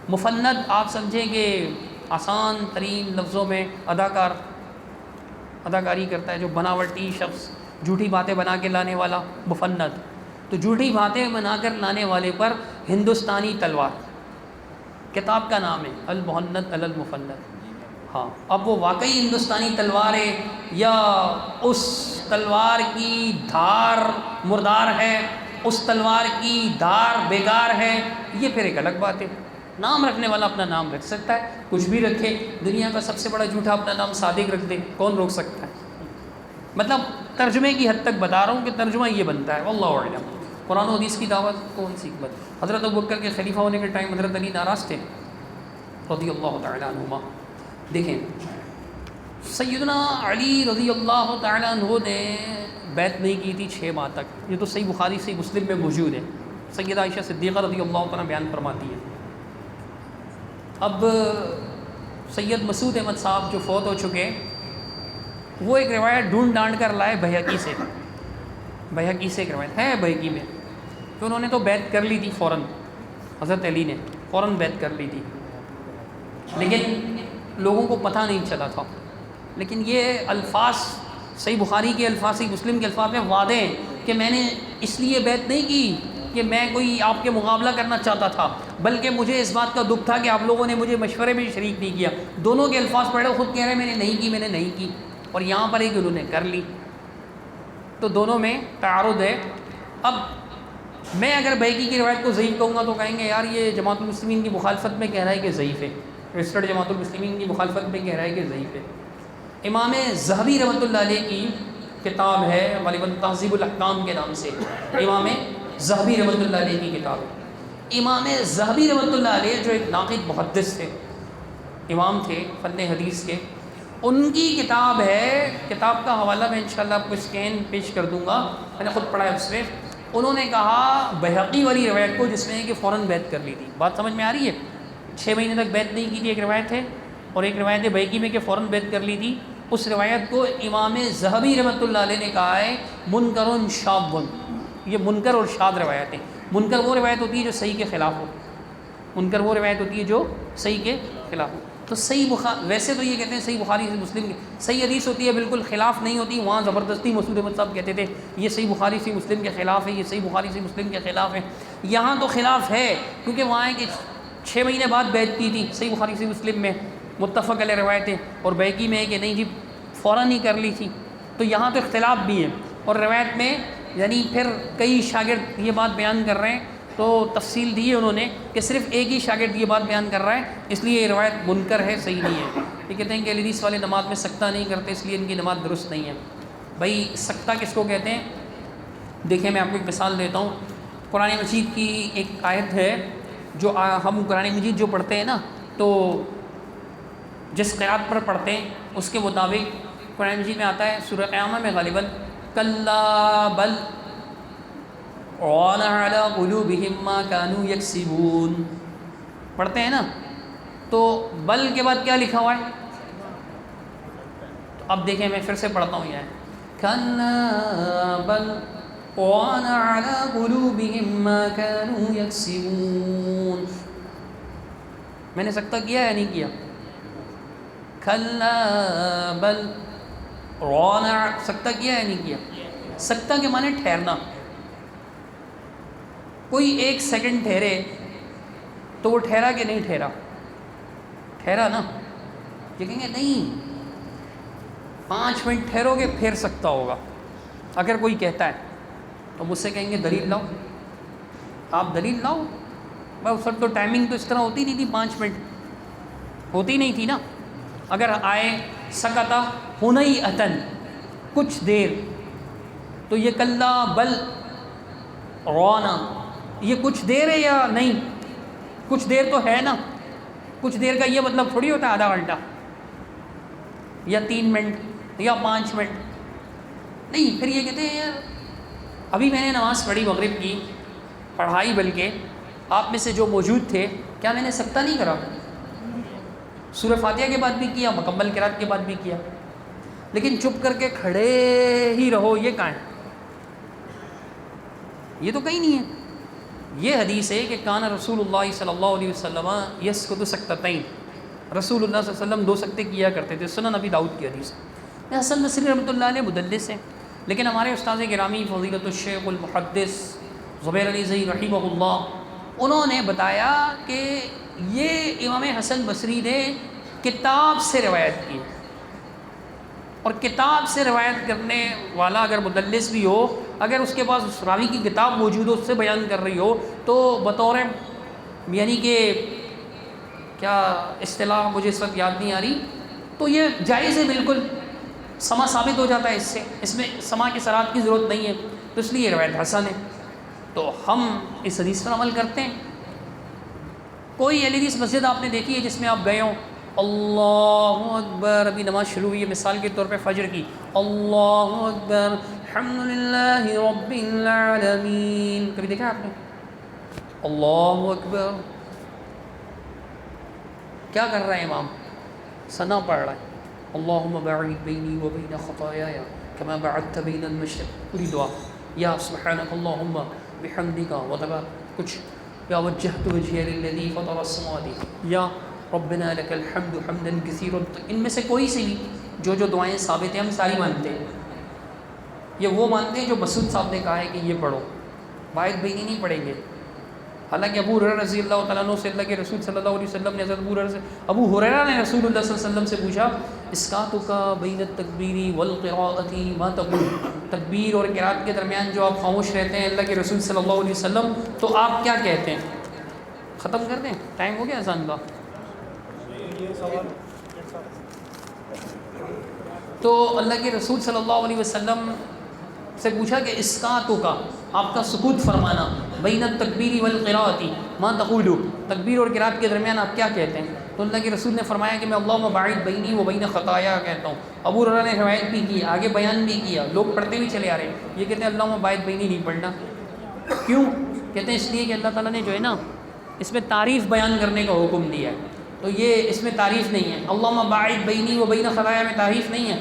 مفند آپ سمجھیں کہ آسان ترین لفظوں میں اداکاری کرتا ہے، جو بناوٹی شخص، جھوٹی باتیں بنا کے لانے والا، مفند۔ تو جھوٹی باتیں بنا کر لانے والے پر ہندوستانی تلوار، کتاب کا نام ہے المہند علی المفند۔ ہاں، اب وہ واقعی ہندوستانی تلوار ہے یا اس تلوار کی دھار مردار ہے، اس تلوار کی دھار بیکار ہے، یہ پھر ایک الگ بات ہے۔ نام رکھنے والا اپنا نام رکھ سکتا ہے، کچھ بھی رکھے، دنیا کا سب سے بڑا جھوٹا اپنا نام صادق رکھ دے، کون روک سکتا ہے؟ مطلب ترجمے کی حد تک بتا رہا ہوں کہ ترجمہ یہ بنتا ہے، واللہ اعلم۔ قرآن و حدیث کی دعوت کون سی حکمت؟ حضرت ابوبکر کے خلیفہ ہونے کے ٹائم حضرت علی ناراض تھے رضی اللہ تعالیٰ عنہما۔ دیکھیں سیدنا علی رضی اللہ تعالیٰ عنہ نے بیعت نہیں کی تھی 6 ماہ تک، یہ تو صحیح بخاری صحیح مسلم میں موجود ہے، سیدہ عائشہ صدیقہ رضی اللہ تعالیٰ بیان فرماتی ہے۔ اب سید مسعود احمد صاحب جو فوت ہو چکے، وہ ایک روایت ڈھونڈ ڈانڈ کر لائے بہقی سے ایک روایت ہے بہقی میں کہ انہوں نے تو بیعت کر لی تھی فوراً، حضرت علی نے فوراً بیعت کر لی تھی، لیکن لوگوں کو پتہ نہیں چلا تھا۔ لیکن یہ الفاظ صحیح بخاری کے الفاظ، صحیح مسلم کے الفاظ میں واضح ہیں کہ میں نے اس لیے بیعت نہیں کی کہ میں کوئی آپ کے مقابلہ کرنا چاہتا تھا، بلکہ مجھے اس بات کا دکھ تھا کہ آپ لوگوں نے مجھے مشورے میں شریک نہیں کیا۔ دونوں کے الفاظ پڑھے، خود کہہ رہے میں نے نہیں کی، اور یہاں پر ایک انہوں نے کر لی، تو دونوں میں تعارض ہے۔ اب میں اگر بہقی کی روایت کو ضعیف کہوں گا تو کہیں گے یار یہ جماعت المسلمین کی مخالفت میں کہہ رہا ہے کہ ضعیف ہے، رجسٹرڈ جماعت المسلمین کی مخالفت میں کہہ رہا ہے کہ ضعیف ہے۔ امام ذہبی رحمۃ اللہ علیہ کی کتاب ہے غالباً تہذیب الاحکام کے نام سے، امام ذہبی رحمۃ اللہ علیہ کی کتاب ہے۔ امام ذہبی رحمۃ اللہ علیہ جو ایک ناقد محدث تھے، امام تھے فن حدیث کے، ان کی کتاب ہے، کتاب کا حوالہ میں انشاءاللہ آپ کو اسکین پیش کر دوں گا، میں نے خود پڑھا ہے اس میں. انہوں نے کہا بہقی والی روایت کو جس میں ہے کہ فوراً بیعت کر لی تھی، بات سمجھ میں آ رہی ہے؟ 6 مہینے تک بیعت نہیں کی تھی، ایک روایت ہے، اور ایک روایت ہے بہقی میں کہ فوراً بیعت کر لی تھی. اس روایت کو امام ذہبی رحمۃ اللہ علیہ نے کہا ہے منکر شاذ. یہ منکر اور شاذ روایت ہے. منکر وہ روایت ہوتی ہے جو صحیح کے خلاف ہو، منکر وہ روایت ہوتی ہے جو صحیح کے خلاف ہو. تو صحیح ویسے تو یہ کہتے ہیں صحیح بخاری سے مسلم کی صحیح حدیث ہوتی ہے، بالکل خلاف نہیں ہوتی. وہاں زبردستی مسعود احمد صاحب کہتے تھے یہ صحیح بخاری سے مسلم کے خلاف ہے، یہ صحیح بخاری سے مسلم کے خلاف ہے. یہاں تو خلاف ہے کیونکہ وہاں ہے کہ 6 مہینے بعد بیعت کی تھی، صحیح بخاری سے مسلم میں متفق علیہ روایتیں، اور بہقی میں ہے کہ نہیں جی فوراً ہی کر لی تھی. تو یہاں تو اختلاف بھی ہے. اور روایت میں یعنی پھر کئی شاگرد یہ بات بیان کر رہے ہیں تو تفصیل دی ہے انہوں نے کہ صرف ایک ہی شاگرد یہ بات بیان کر رہا ہے، اس لیے یہ روایت منکر ہے، صحیح نہیں ہے. یہ کہتے ہیں کہ حدیث والے نماز میں سکتہ نہیں کرتے اس لیے ان کی نماز درست نہیں ہے. بھائی سکتہ کس کو کہتے ہیں؟ دیکھیں میں آپ کو ایک مثال دیتا ہوں. قرآن مجید کی ایک آیت ہے جو ہم قرآن مجید جو پڑھتے ہیں نا تو جس قرأت پر پڑھتے ہیں اس کے مطابق قرآن مجید میں آتا ہے سورہ قیامہ میں غالباً کلا بل ران علی قلوبہم ما کانوا یکسبون پڑھتے ہیں نا. تو بل کے بعد کیا لکھا ہوا ہے؟ تو اب دیکھیں میں پھر سے پڑھتا ہوں. یہ کلا بل ران علی قلوبہم ما کانوا یکسبون. میں نے سکتہ کیا یا نہیں کیا؟ کلا بل ران، سکتہ کیا یا نہیں کیا؟ سکتہ کے معنی ٹھہرنا. کوئی 1 سیکنڈ ٹھہرے تو وہ ٹھہرا کہ نہیں ٹھہرا؟ ٹھہرا نا. یہ کہیں گے نہیں 5 منٹ ٹھہرو گے پھر سکتہ ہوگا. اگر کوئی کہتا ہے تو مجھ سے کہیں گے دلیل لاؤ. آپ دلیل لاؤ. بھائی اس وقت تو ٹائمنگ تو اس طرح ہوتی نہیں تھی، 5 منٹ ہوتی نہیں تھی نا. اگر آئے سکتا ہنئی اتن کچھ دیر، تو یہ کلا بل رونا یہ کچھ دیر ہے یا نہیں؟ کچھ دیر تو ہے نا. کچھ دیر کا یہ مطلب تھوڑی ہوتا ہے آدھا گھنٹہ یا 3 منٹ یا 5 منٹ. نہیں، پھر یہ کہتے ہیں یار ابھی میں نے نماز پڑھی مغرب کی پڑھائی، بلکہ آپ میں سے جو موجود تھے کیا میں نے سکتہ نہیں کرا؟ سورہ فاتحہ کے بعد بھی کیا، مکمل قرات کے بعد بھی کیا، لیکن چپ کر کے کھڑے ہی رہو یہ کہاں ہے؟ یہ تو کہیں نہیں ہے. یہ حدیث ہے کہ کان رسول اللہ صلی اللہ علیہ وسلم یسکت سکتتین، رسول اللہ صلی اللہ علیہ وسلم 2 سکتے کیا کرتے تھے. سنن ابی داؤد کی حدیث ہے. حسن بصری رحمۃ اللہ علیہ مدلس ہیں، لیکن ہمارے استاد گرامی فضیلت الشیخ المحدث زبیر علی زئی رحمہ اللہ انہوں نے بتایا کہ یہ امام حسن بصری نے کتاب سے روایت کی، اور کتاب سے روایت کرنے والا اگر مدلس بھی ہو، اگر اس کے پاس اس راوی کی کتاب موجود ہو، اس سے بیان کر رہی ہو، تو بطور یعنی کہ کیا اصطلاح مجھے اس وقت یاد نہیں آ رہی، تو یہ جائز ہے، بالکل سما ثابت ہو جاتا ہے اس سے. اس میں سما کی صراحت کی ضرورت نہیں ہے، تو اس لیے روایت حسن ہے. تو ہم اس حدیث پر عمل کرتے ہیں. کوئی حدیث مسجد آپ نے دیکھی ہے جس میں آپ گئے ہوں اللہ اکبر، ابھی نماز شروع ہوئی ہے مثال کے طور پہ فجر کی، اللہ اکبر الحمدللہ رب العالمین، کبھی دیکھا آپ نے؟ اللہ اکبر کیا کر رہا ہے امام؟ ثنا پڑھ رہا ہے. اللہم باعد بینی و بین خطایایا کما باعدت بین المشرق، پوری دعا. یا سبحانک اللہم بحمدک وتبا کچھ، یا وجہت وجہی للذی فطر السماوات، یا ربنا لک الحمد حمدا کثیرا. ان میں سے کوئی سے بھی جو دعائیں ثابت ہیں ہم ساری مانتے ہیں. یہ وہ مانتے ہیں جو مسعود صاحب نے کہا ہے کہ یہ پڑھو، باعد بینی نہیں پڑھیں گے. حالانکہ ابو ہریرہ رضی اللہ تعالیٰ عنہ سے اللہ کے رسول صلی اللہ علیہ وسلم نے حضرت ابو ہریرہ نے رسول اللہ صلی اللہ علیہ وسلم سے پوچھا اسکاتک بین التکبیر والقراءۃ ما تقول، تکبیر اور قرات کے درمیان جو آپ خاموش رہتے ہیں اللہ کے رسول صلی اللہ علیہ وسلم، تو آپ کیا کہتے ہیں؟ ختم کر دیں، ٹائم ہو گیا اذان کا. تو اللہ کے رسول صلی اللہ علیہ وسلم سے پوچھا کہ اسکاتک، آپ کا سکوت فرمانا، بین التکبیر والقراءۃ ما تقول، تکبیر اور قرات کے درمیان آپ کیا کہتے ہیں؟ تو اللہ کے رسول نے فرمایا کہ میں اللہم باعد بینی و بین خطایا کہتا ہوں. ابو ہریرہ نے روایت بھی کی, آگے بیان بھی کیا, لوگ پڑھتے بھی چلے آ رہے ہیں. یہ کہتے ہیں اللہم باعد بینی نہیں پڑھنا. کیوں؟ کہتے ہیں اس لیے کہ اللہ تعالیٰ نے جو ہے نا اس میں تعریف بیان کرنے کا حکم دیا ہے, تو یہ اس میں تعریف نہیں ہے. اللہم باعد بینی و بین خطایا میں تعریف نہیں ہے.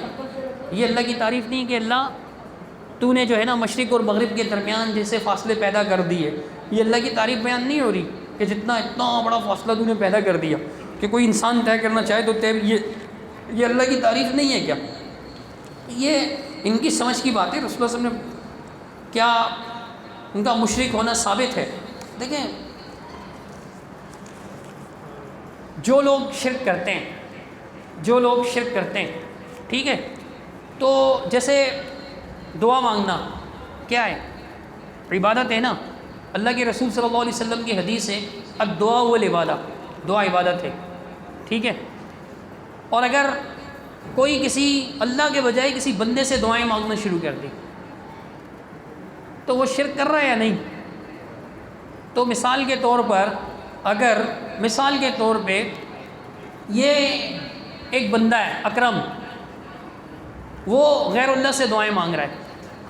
یہ اللہ کی تعریف نہیں کہ اللہ تو نے جو ہے نا مشرق اور مغرب کے درمیان جیسے فاصلے پیدا کر دیے. یہ اللہ کی تعریف بیان نہیں ہو رہی کہ اتنا بڑا فاصلہ تو نے پیدا کر دیا کہ کوئی انسان طے کرنا چاہے تو طے. یہ اللہ کی تعریف نہیں ہے کیا؟ یہ ان کی سمجھ کی بات ہے. رسول اللہ صلی اللہ علیہ وسلم کیا ان کا مشرک ہونا ثابت ہے؟ دیکھیں, جو لوگ شرک کرتے ہیں ٹھیک ہے, تو جیسے دعا مانگنا کیا ہے؟ عبادت ہے نا. اللہ کے رسول صلی اللہ علیہ وسلم کی حدیث ہے الدعاء والعبادہ, دعا عبادت ہے ٹھیک ہے. اور اگر کوئی کسی اللہ کے بجائے کسی بندے سے دعائیں مانگنا شروع کر دی تو وہ شرک کر رہا ہے یا نہیں؟ تو مثال کے طور پہ یہ ایک بندہ ہے اکرم, وہ غیر اللہ سے دعائیں مانگ رہا ہے,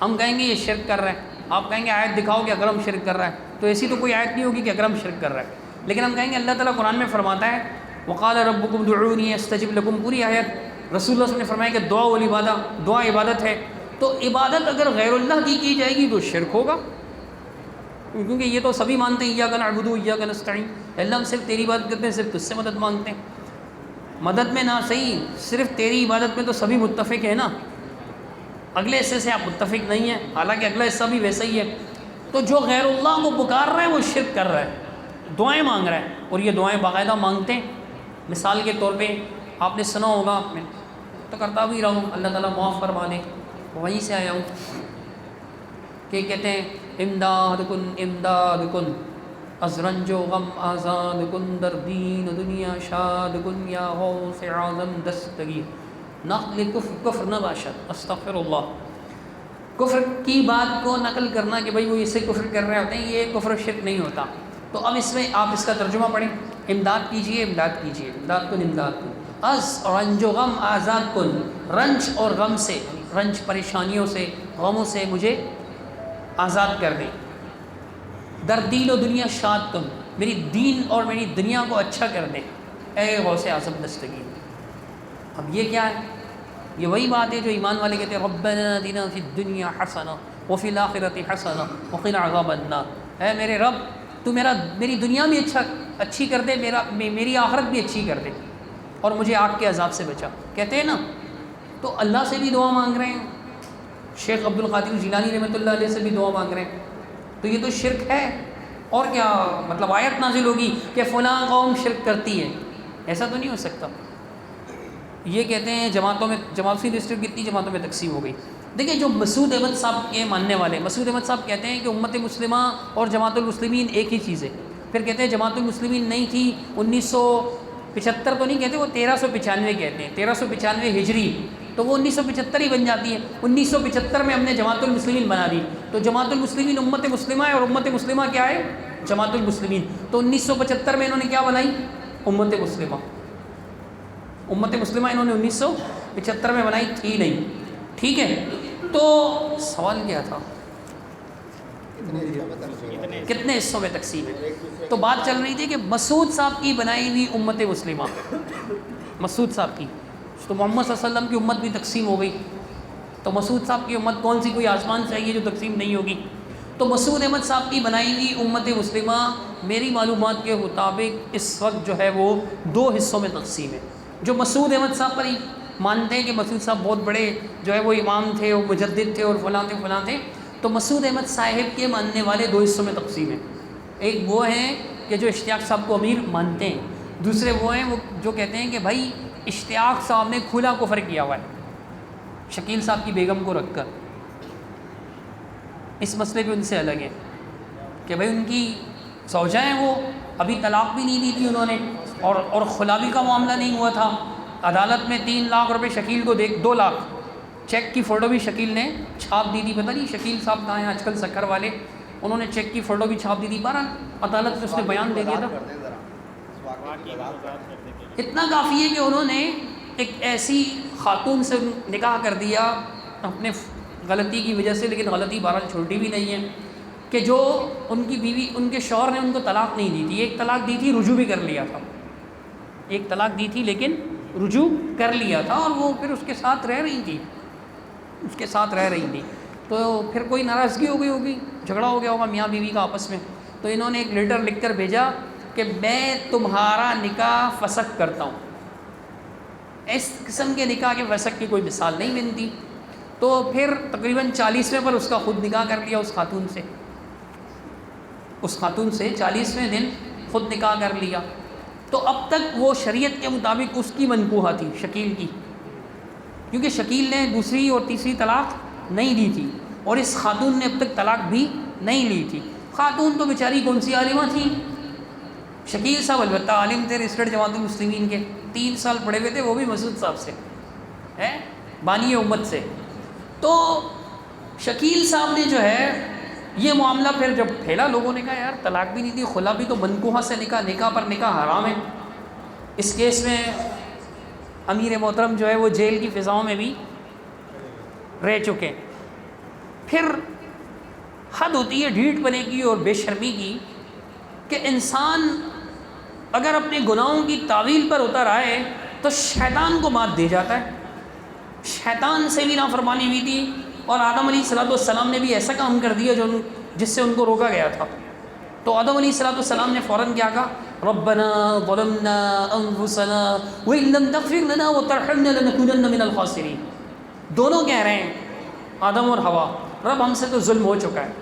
ہم کہیں گے یہ شرک کر رہا ہے. آپ کہیں گے آیت دکھاؤ کہ اکرم شرک کر رہا ہے, تو ایسی تو کوئی آیت نہیں ہوگی کہ اکرم شرک کر رہا ہے. لیکن ہم کہیں گے اللہ تعالیٰ قرآن میں فرماتا ہے وقال ربکم ادعونی استجب لکم, پوری آیت رسول اللہ صلی اللہ علیہ وسلم نے فرمایا کہ دعا والعبادہ, دعا عبادت ہے. تو عبادت اگر غیر اللہ کی جائے گی تو شرک ہوگا, کیونکہ یہ تو سبھی مانتے ہیں ایاک نعبد و ایاک نستعین, اللہ ہم صرف تیری عبادت کرتے ہیں, صرف تجھ سے مدد مانگتے ہیں. مدد میں نہ صحیح, صرف تیری عبادت میں تو سبھی متفق ہیں نا, اگلے حصے سے آپ متفق نہیں ہیں, حالانکہ اگلا حصہ بھی ویسا ہی ہے. تو جو غیر اللہ کو پکار رہا ہے وہ شرک کر رہا ہے, دعائیں مانگ رہا ہے, اور یہ دعائیں باقاعدہ مانگتے ہیں. مثال کے طور پہ آپ نے سنا ہوگا, میں تو کرتا بھی رہا ہوں, اللہ تعالیٰ معاف فرما دے, وہیں سے آیا ہوں, کہ کہتے ہیں امداد کن امداد کن از رنج و غم آزاد کن در دین و دنیا شاد کن یا غوث اعظم دستگیر نقل کفر نباشد استغفر اللہ. کفر کی بات کو نقل کرنا کہ بھائی وہ اسے کفر کر رہے ہوتے ہیں, یہ کفر شرک نہیں ہوتا. تو اب اس میں آپ اس کا ترجمہ پڑھیں, امداد کیجئے امداد کیجئے, امداد کن امداد کن, از رنج و غم آزاد کن, رنج اور غم سے, رنج پریشانیوں سے, غموں سے مجھے آزاد کر دیں. در دین و دنیا شاد کن, میری دین اور میری دنیا کو اچھا کر دیں, اے غوث اعظم دستگیر. اب یہ کیا ہے؟ یہ وہی بات ہے جو ایمان والے کہتے ہیں ربنا آتنا فی الدنیا حسنہ وفی الآخرۃ حسنہ وقنا عذاب النار. اے میرے رب تو میری دنیا بھی اچھی کر دے, میری آخرت بھی اچھی کر دے, اور مجھے آگ کے عذاب سے بچا. کہتے ہیں نا, تو اللہ سے بھی دعا مانگ رہے ہیں, شیخ عبد القادر جیلانی رحمۃ اللہ علیہ سے بھی دعا مانگ رہے ہیں, تو یہ تو شرک ہے. اور کیا مطلب آیت نازل ہوگی کہ فلاں قوم شرک کرتی ہے؟ ایسا تو نہیں ہو سکتا. یہ کہتے ہیں جماعتی ڈسٹرکٹ کتنی جماعتوں میں تقسیم ہو گئی. دیکھیں جو مسعود احمد صاحب کے ماننے والے, مسعود احمد صاحب کہتے ہیں کہ امت مسلمہ اور جماعت المسلمین ایک ہی چیز ہے. پھر کہتے ہیں جماعت المسلمین نہیں تھی 1975 تو نہیں کہتے, وہ 1395 کہتے ہیں, 1395 ہجری, تو وہ 1975 ہی بن جاتی ہے. 1975 میں ہم نے جماعت المسلمین بنا دی, تو جماعت المسلمین امت مسلمہ ہے, اور امت مسلمہ کیا ہے؟ جماعت المسلمین. تو 1975 میں انہوں نے کیا بنائی؟ امت مسلمہ. امت مسلمہ انہوں نے 1975 میں بنائی تھی نہیں, ٹھیک ہے. تو سوال کیا تھا؟ کتنے حصوں میں تقسیم ہے؟ تو بات چل رہی تھی کہ مسعود صاحب کی بنائی ہوئی امت مسلمہ, مسعود صاحب کی, تو محمد صلی اللہ علیہ وسلم کی امت بھی تقسیم ہو گئی. تو مسعود صاحب کی امت کون سی؟ کوئی آسمان سے آئی ہے جو تقسیم نہیں ہوگی. تو مسعود احمد صاحب کی بنائی ہوئی امت مسلمہ میری معلومات کے مطابق اس وقت جو ہے وہ 2 حصوں میں تقسیم ہے. جو مسعود احمد صاحب پر مانتے ہیں کہ مسعود صاحب بہت بڑے جو ہے وہ امام تھے, وہ مجدد تھے, اور فلاں تھے, تو مسعود احمد صاحب کے ماننے والے 2 حصوں میں تقسیم ہیں. ایک وہ ہیں کہ جو اشتیاق صاحب کو امیر مانتے ہیں, دوسرے وہ ہیں وہ جو کہتے ہیں کہ بھائی اشتیاق صاحب نے کھلا کفر کیا ہوا ہے شکیل صاحب کی بیگم کو رکھ کر. اس مسئلے پہ ان سے الگ ہے کہ بھائی ان کی زوجہ ہیں, وہ ابھی طلاق بھی نہیں دی تھی انہوں نے, اور خلابی کا معاملہ نہیں ہوا تھا. عدالت میں 3 لاکھ روپے شکیل کو 2 لاکھ چیک کی فوٹو بھی شکیل نے چھاپ دی تھی. پتہ نہیں شکیل صاحب کہاں ہیں آج کل, سکر والے, انہوں نے چیک کی فوٹو بھی چھاپ دی تھی. بہرحال عدالت میں اس نے بیان دے دیا تھا. اتنا کافی ہے کہ انہوں نے ایک ایسی خاتون سے نکاح کر دیا اپنے غلطی کی وجہ سے، لیکن غلطی بہرحال چھوٹی بھی نہیں ہے، کہ جو ان کی بیوی، ان کے شوہر نے ان کو طلاق نہیں دی تھی، ایک طلاق دی تھی، رجوع بھی کر لیا تھا، ایک طلاق دی تھی لیکن رجوع کر لیا تھا، اور وہ پھر اس کے ساتھ رہ رہی تھی، اس کے ساتھ رہ رہی تھی، تو پھر کوئی ناراضگی ہو گئی ہوگی، جھگڑا ہو گیا ہوگا میاں بیوی کا آپس میں، تو انہوں نے ایک لیٹر لکھ کر بھیجا کہ میں تمہارا نکاح فسخ کرتا ہوں۔ اس قسم کے نکاح کے فسخ کی کوئی مثال نہیں بنتی، تو پھر تقریباً 40ویں پر اس کا خود نکاح کر لیا اس خاتون سے، اس خاتون سے 40ویں دن خود نکاح کر لیا۔ تو اب تک وہ شریعت کے مطابق اس کی منکوحہ تھی، شکیل کی، کیونکہ شکیل نے دوسری اور تیسری طلاق نہیں دی تھی، اور اس خاتون نے اب تک طلاق بھی نہیں لی تھی۔ خاتون تو بیچاری کون سی عالمہ تھی، شکیل صاحب البتہ عالم تھے، ریسٹڈ جماعت المسلمین کے 3 سال پڑھے ہوئے تھے، وہ بھی مسعود صاحب سے، بانی امت سے۔ تو شکیل صاحب نے جو ہے یہ معاملہ پھر جب پھیلا، لوگوں نے کہا یار طلاق بھی نہیں دی، خلا بھی، تو منکوحہ سے نکاح، نکاح پر نکاح حرام ہے۔ اس کیس میں امیر محترم جو ہے وہ جیل کی فضاؤں میں بھی رہ چکے۔ پھر حد ہوتی ہے ڈھیٹ پنے کی اور بے شرمی کی کہ انسان اگر اپنے گناہوں کی تعویل پر اتر آئے تو شیطان کو مات دے جاتا ہے۔ شیطان سے بھی نافرمانی ہوئی تھی، اور آدم علیہ السلام نے بھی ایسا کام کر دیا جس سے ان کو روکا گیا تھا۔ تو آدم علیہ السلام نے فوراً کیا کہا، ربنا ظلمنا انفسنا وان لم تغفر لنا وترحمنا لنكونن من الخاسرین۔ دونوں کہہ رہے ہیں، آدم اور حوا، رب ہم سے تو ظلم ہو چکا ہے،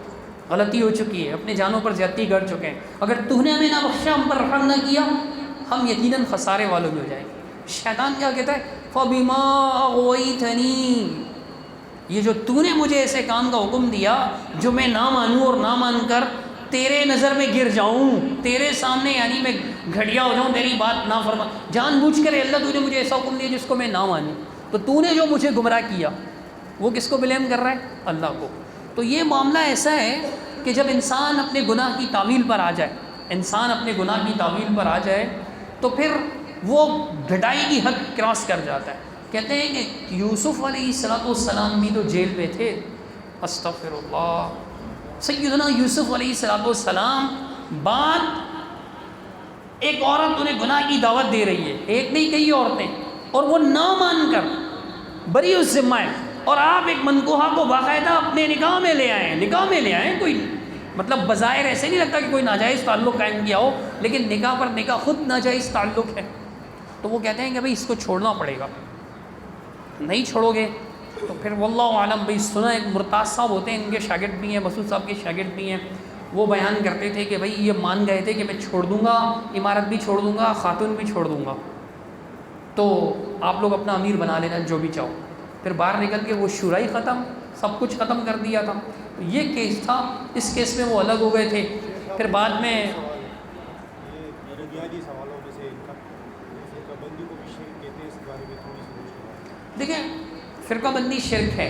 غلطی ہو چکی ہے، اپنے جانوں پر زیادتی کر چکے ہیں، اگر تو نے ہمیں نہ بخشا، ہم پر رحم نہ کیا، ہم یقیناً خسارے والوں میں ہو جائیں گے۔ شیطان کیا کہتا ہے، فَبِمَا أَغْوَيْتَنِي، یہ جو تو نے مجھے ایسے کام کا حکم دیا جو میں نہ مانوں اور نہ مان کر تیرے نظر میں گر جاؤں، تیرے سامنے یعنی میں گھٹیا ہو جاؤں، تیری بات نہ فرما، جان بوجھ کر اللہ تو نے مجھے ایسا حکم دیا جس کو میں نہ مانوں، تو تو نے جو مجھے گمراہ کیا، وہ کس کو بلیم کر رہا ہے؟ اللہ کو۔ تو یہ معاملہ ایسا ہے کہ جب انسان اپنے گناہ کی تعویل پر آ جائے، انسان اپنے گناہ کی تعویل پر آ جائے تو پھر وہ گھٹائی کی حد کراس کر جاتا ہے۔ کہتے ہیں کہ یوسف علیہ السلام بھی تو جیل میں تھے، استغفر اللہ، سیدنا یوسف علیہ السلام، بات ایک عورت انہیں گناہ کی دعوت دے رہی ہے، ایک نہیں کئی عورتیں، اور وہ نہ مان کر بری اس ذمہ ہے، اور آپ ایک منکوحہ کو باقاعدہ اپنے نکاح میں لے آئے، نکاح میں لے آئے، کوئی مطلب بظاہر ایسے نہیں لگتا کہ کوئی ناجائز تعلق قائم کیا ہو، لیکن نکاح پر نکاح خود ناجائز تعلق ہے۔ تو وہ کہتے ہیں کہ بھئی اس کو چھوڑنا پڑے گا، نہیں چھوڑو گے تو پھر واللہ عالم۔ بھئی سنا ایک مرتاض صاحب ہوتے ہیں، ان کے شاگرد بھی ہیں، مسعود صاحب کے شاگرد بھی ہیں، وہ بیان کرتے تھے کہ بھئی یہ مان گئے تھے کہ میں چھوڑ دوں گا، عمارت بھی چھوڑ دوں گا، خاتون بھی چھوڑ دوں گا، تو آپ لوگ اپنا امیر بنا لینا جو بھی چاہو۔ پھر باہر نکل کے وہ شورا ہی ختم، سب کچھ ختم کر دیا تھا۔ تو یہ کیس تھا، اس کیس میں وہ الگ ہو گئے تھے۔ پھر بعد میں دیکھیں فرقہ بندی شرک ہے،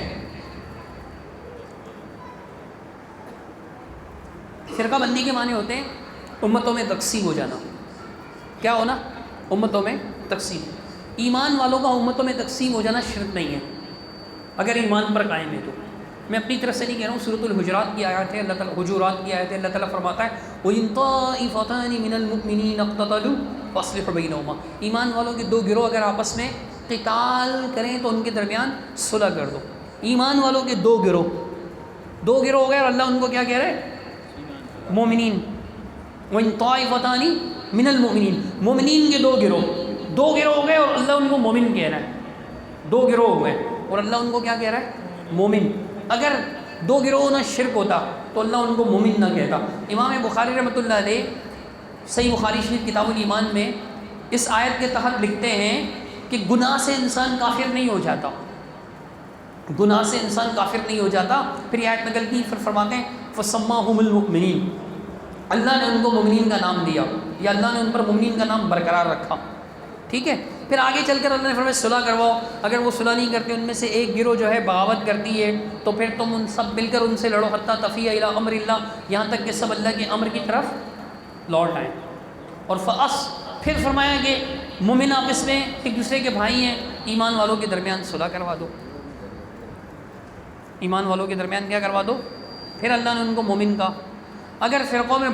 فرقہ بندی کے معنی ہوتے ہیں امتوں میں تقسیم ہو جانا۔ کیا ہونا؟ امتوں میں تقسیم۔ ایمان والوں کا امتوں میں تقسیم ہو جانا شرک نہیں ہے اگر ایمان پر قائم ہے تو۔ میں اپنی طرف سے نہیں کہہ رہا ہوں، سورۃ الحجرات کی آیات ہے، اللہ تعالیٰ حجورات کی آیت ہے، اللہ تعالیٰ فرماتا ہے وَإِن طَائِفَتَانِ مِنَ الْمُؤْمِنِينَ اقْتَتَلُوا فَأَصْلِحُوا بَيْنَهُمَا، ایمان والوں کے دو گروہ اگر آپس میں قتال کریں تو ان کے درمیان صلح کر دو۔ ایمان والوں کے دو گروہ ہو گئے، اور اللہ ان کو کیا کہہ رہے ہیں؟ مومنین۔ وَإِن طَائِفَتَانِ مِنَ الْمُؤْمِنِينَ، مومنین کے دو گروہ ہو گئے، اور اللہ ان کو مومن کہہ رہا ہے، دو گروہ ہو گئے اور اللہ ان کو کیا کہہ رہا ہے؟ مومن۔ اگر دو گروہ نہ شرک ہوتا تو اللہ ان کو مومن نہ کہتا۔ امام بخاری رحمۃ اللہ علیہ صحیح بخاری شریف کتاب الایمان میں اس آیت کے تحت لکھتے ہیں کہ گناہ سے انسان کافر نہیں ہو جاتا، گناہ سے انسان کافر نہیں ہو جاتا۔ پھر یہ آیت نقل کی، پھر فرماتے ہیں فَسَمَّاهُمُ الْمُؤْمِنِينَ، اللہ نے ان کو مومنین کا نام دیا، یا اللہ نے ان پر مومنین کا نام برقرار رکھا، ٹھیک ہے۔ پھر آگے چل کر اللہ نے فرمایا صلح کرواؤ، اگر وہ صلح نہیں کرتے، ان میں سے ایک گروہ جو ہے بغاوت کرتی ہے، تو پھر تم ان سب مل کر ان سے لڑو، حتیٰ تفیء الی امر اللہ، یہاں تک کہ سب اللہ کے امر کی طرف لوٹ آئیں۔ اور پھر فرمایا کہ مومن آپس میں ایک دوسرے کے بھائی ہیں، ایمان والوں کے درمیان صلح کروا دو، ایمان والوں کے درمیان کیا کروا دو. پھر اللہ نے ان کو مومن کہا. اگر فرقوں میں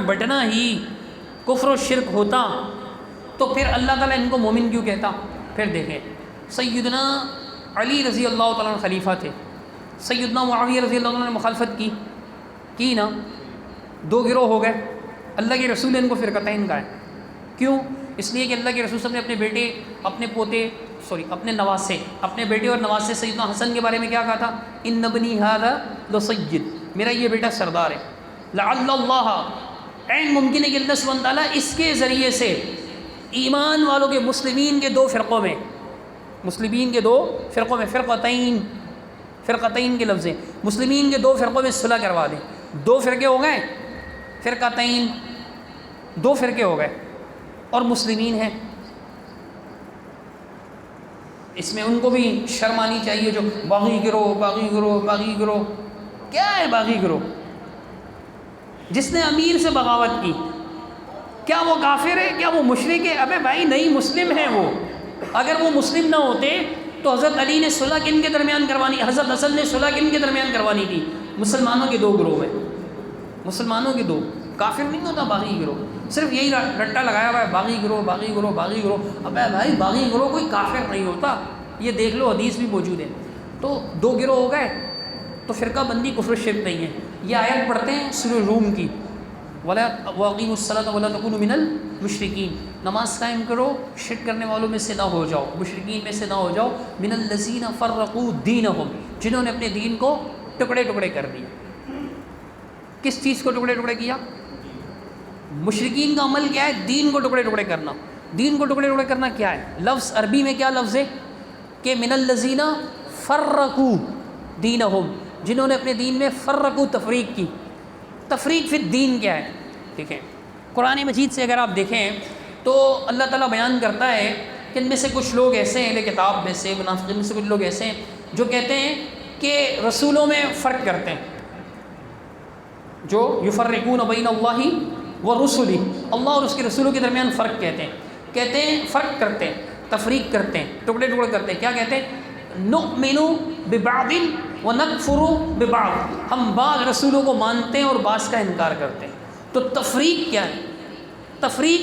بٹنا ہی کفر و شرک ہوتا تو پھر اللہ تعالیٰ ان کو مومن کیوں کہتا؟ پھر دیکھیں سیدنا علی رضی اللہ تعالیٰ عنہ خلیفہ تھے، سیدنا معاویہ رضی اللہ تعالیٰ عنہ نے مخالفت کی نا، 2 گروہ ہو گئے. اللہ کے رسول نے ان کو فرقتین کہا ہے. کیوں؟ اس لیے کہ اللہ کے رسول صلی اللہ علیہ وسلم نے اپنے بیٹے، اپنے نواسے، اپنے بیٹے اور نواسے سیدنا حسن کے بارے میں کیا کہا تھا؟ ان ابنی ھذا لسید، میرا یہ بیٹا سردار ہے. لعل اللہ، عین ممکن ہے کہ اللہ سبحانہ تعالیٰ اس کے ذریعے سے ایمان والوں کے مسلمین کے 2 فرقوں میں، فرقتین کے لفظ ہیں، مسلمین کے 2 فرقوں میں صلح کروا دیں. 2 فرقے ہو گئے، فرقتین 2 فرقے ہو گئے اور مسلمین ہیں. اس میں ان کو بھی شرم آنی چاہیے جو باغی گروہ. کیا ہے باغی گروہ؟ جس نے امیر سے بغاوت کی، کیا وہ کافر ہے؟ کیا وہ مشرک ہے؟ ابے بھائی نہیں، مسلم ہیں وہ. اگر وہ مسلم نہ ہوتے تو حضرت علی نے صلح کن کے درمیان کروانی، حضرت حسن نے صلح کن کے درمیان کروانی تھی؟ مسلمانوں کے 2 گروہ میں، مسلمانوں کے 2. کافر نہیں ہوتا باغی گروہ، صرف یہی رٹا لگایا ہوا ہے باغی گروہ. ابے بھائی باغی گروہ کوئی کافر نہیں ہوتا، یہ دیکھ لو حدیث بھی موجود ہے. تو 2 گروہ ہو گئے تو فرقہ بندی کفر و شرک نہیں ہے. یہ آیت پڑھتے ہیں سورہ روم کی، وَأَقِيمُوا الصَّلَاةَ وَلَا تَكُونُوا مِنَ الْمُشْرِكِينَ، نماز قائم کرو، شرک کرنے والوں میں سے نہ ہو جاؤ، مشرکین میں سے نہ ہو جاؤ. مِنَ الَّذِينَ فَرَّقُوا دِينَهُمْ، جنہوں نے اپنے دین کو ٹکڑے کر دیا. کس چیز کو ٹکڑے کیا؟ مشرکین کا عمل کیا ہے؟ دین کو ٹکڑے کرنا. دین کو ٹکڑے کرنا کیا ہے؟ لفظ عربی میں کیا لفظ ہے کہ من الذین فرقوا دینہم، جنہوں نے اپنے دین میں فرقوا، تفریق کی. تفریق فی الدین کیا ہے؟ ٹھیک ہے، قرآن مجید سے اگر آپ دیکھیں تو اللہ تعالیٰ بیان کرتا ہے کہ ان میں سے کچھ لوگ ایسے ہیں، اہل کتاب میں سے، منافقین میں سے کچھ لوگ ایسے ہیں جو کہتے ہیں کہ رسولوں میں فرق کرتے ہیں، جو یفرقون بین اللہ ورسلہ، اللہ اور اس کے رسولوں کے درمیان فرق کہتے ہیں فرق کرتے ہیں، تفریق کرتے ہیں، ٹکڑے کرتے ہیں. کیا کہتے ہیں؟ نؤمن ببعض ونکفر ببعض، ہم بعض رسولوں کو مانتے ہیں اور بعض کا انکار کرتے ہیں. تو تفریق کیا ہے؟ تفریق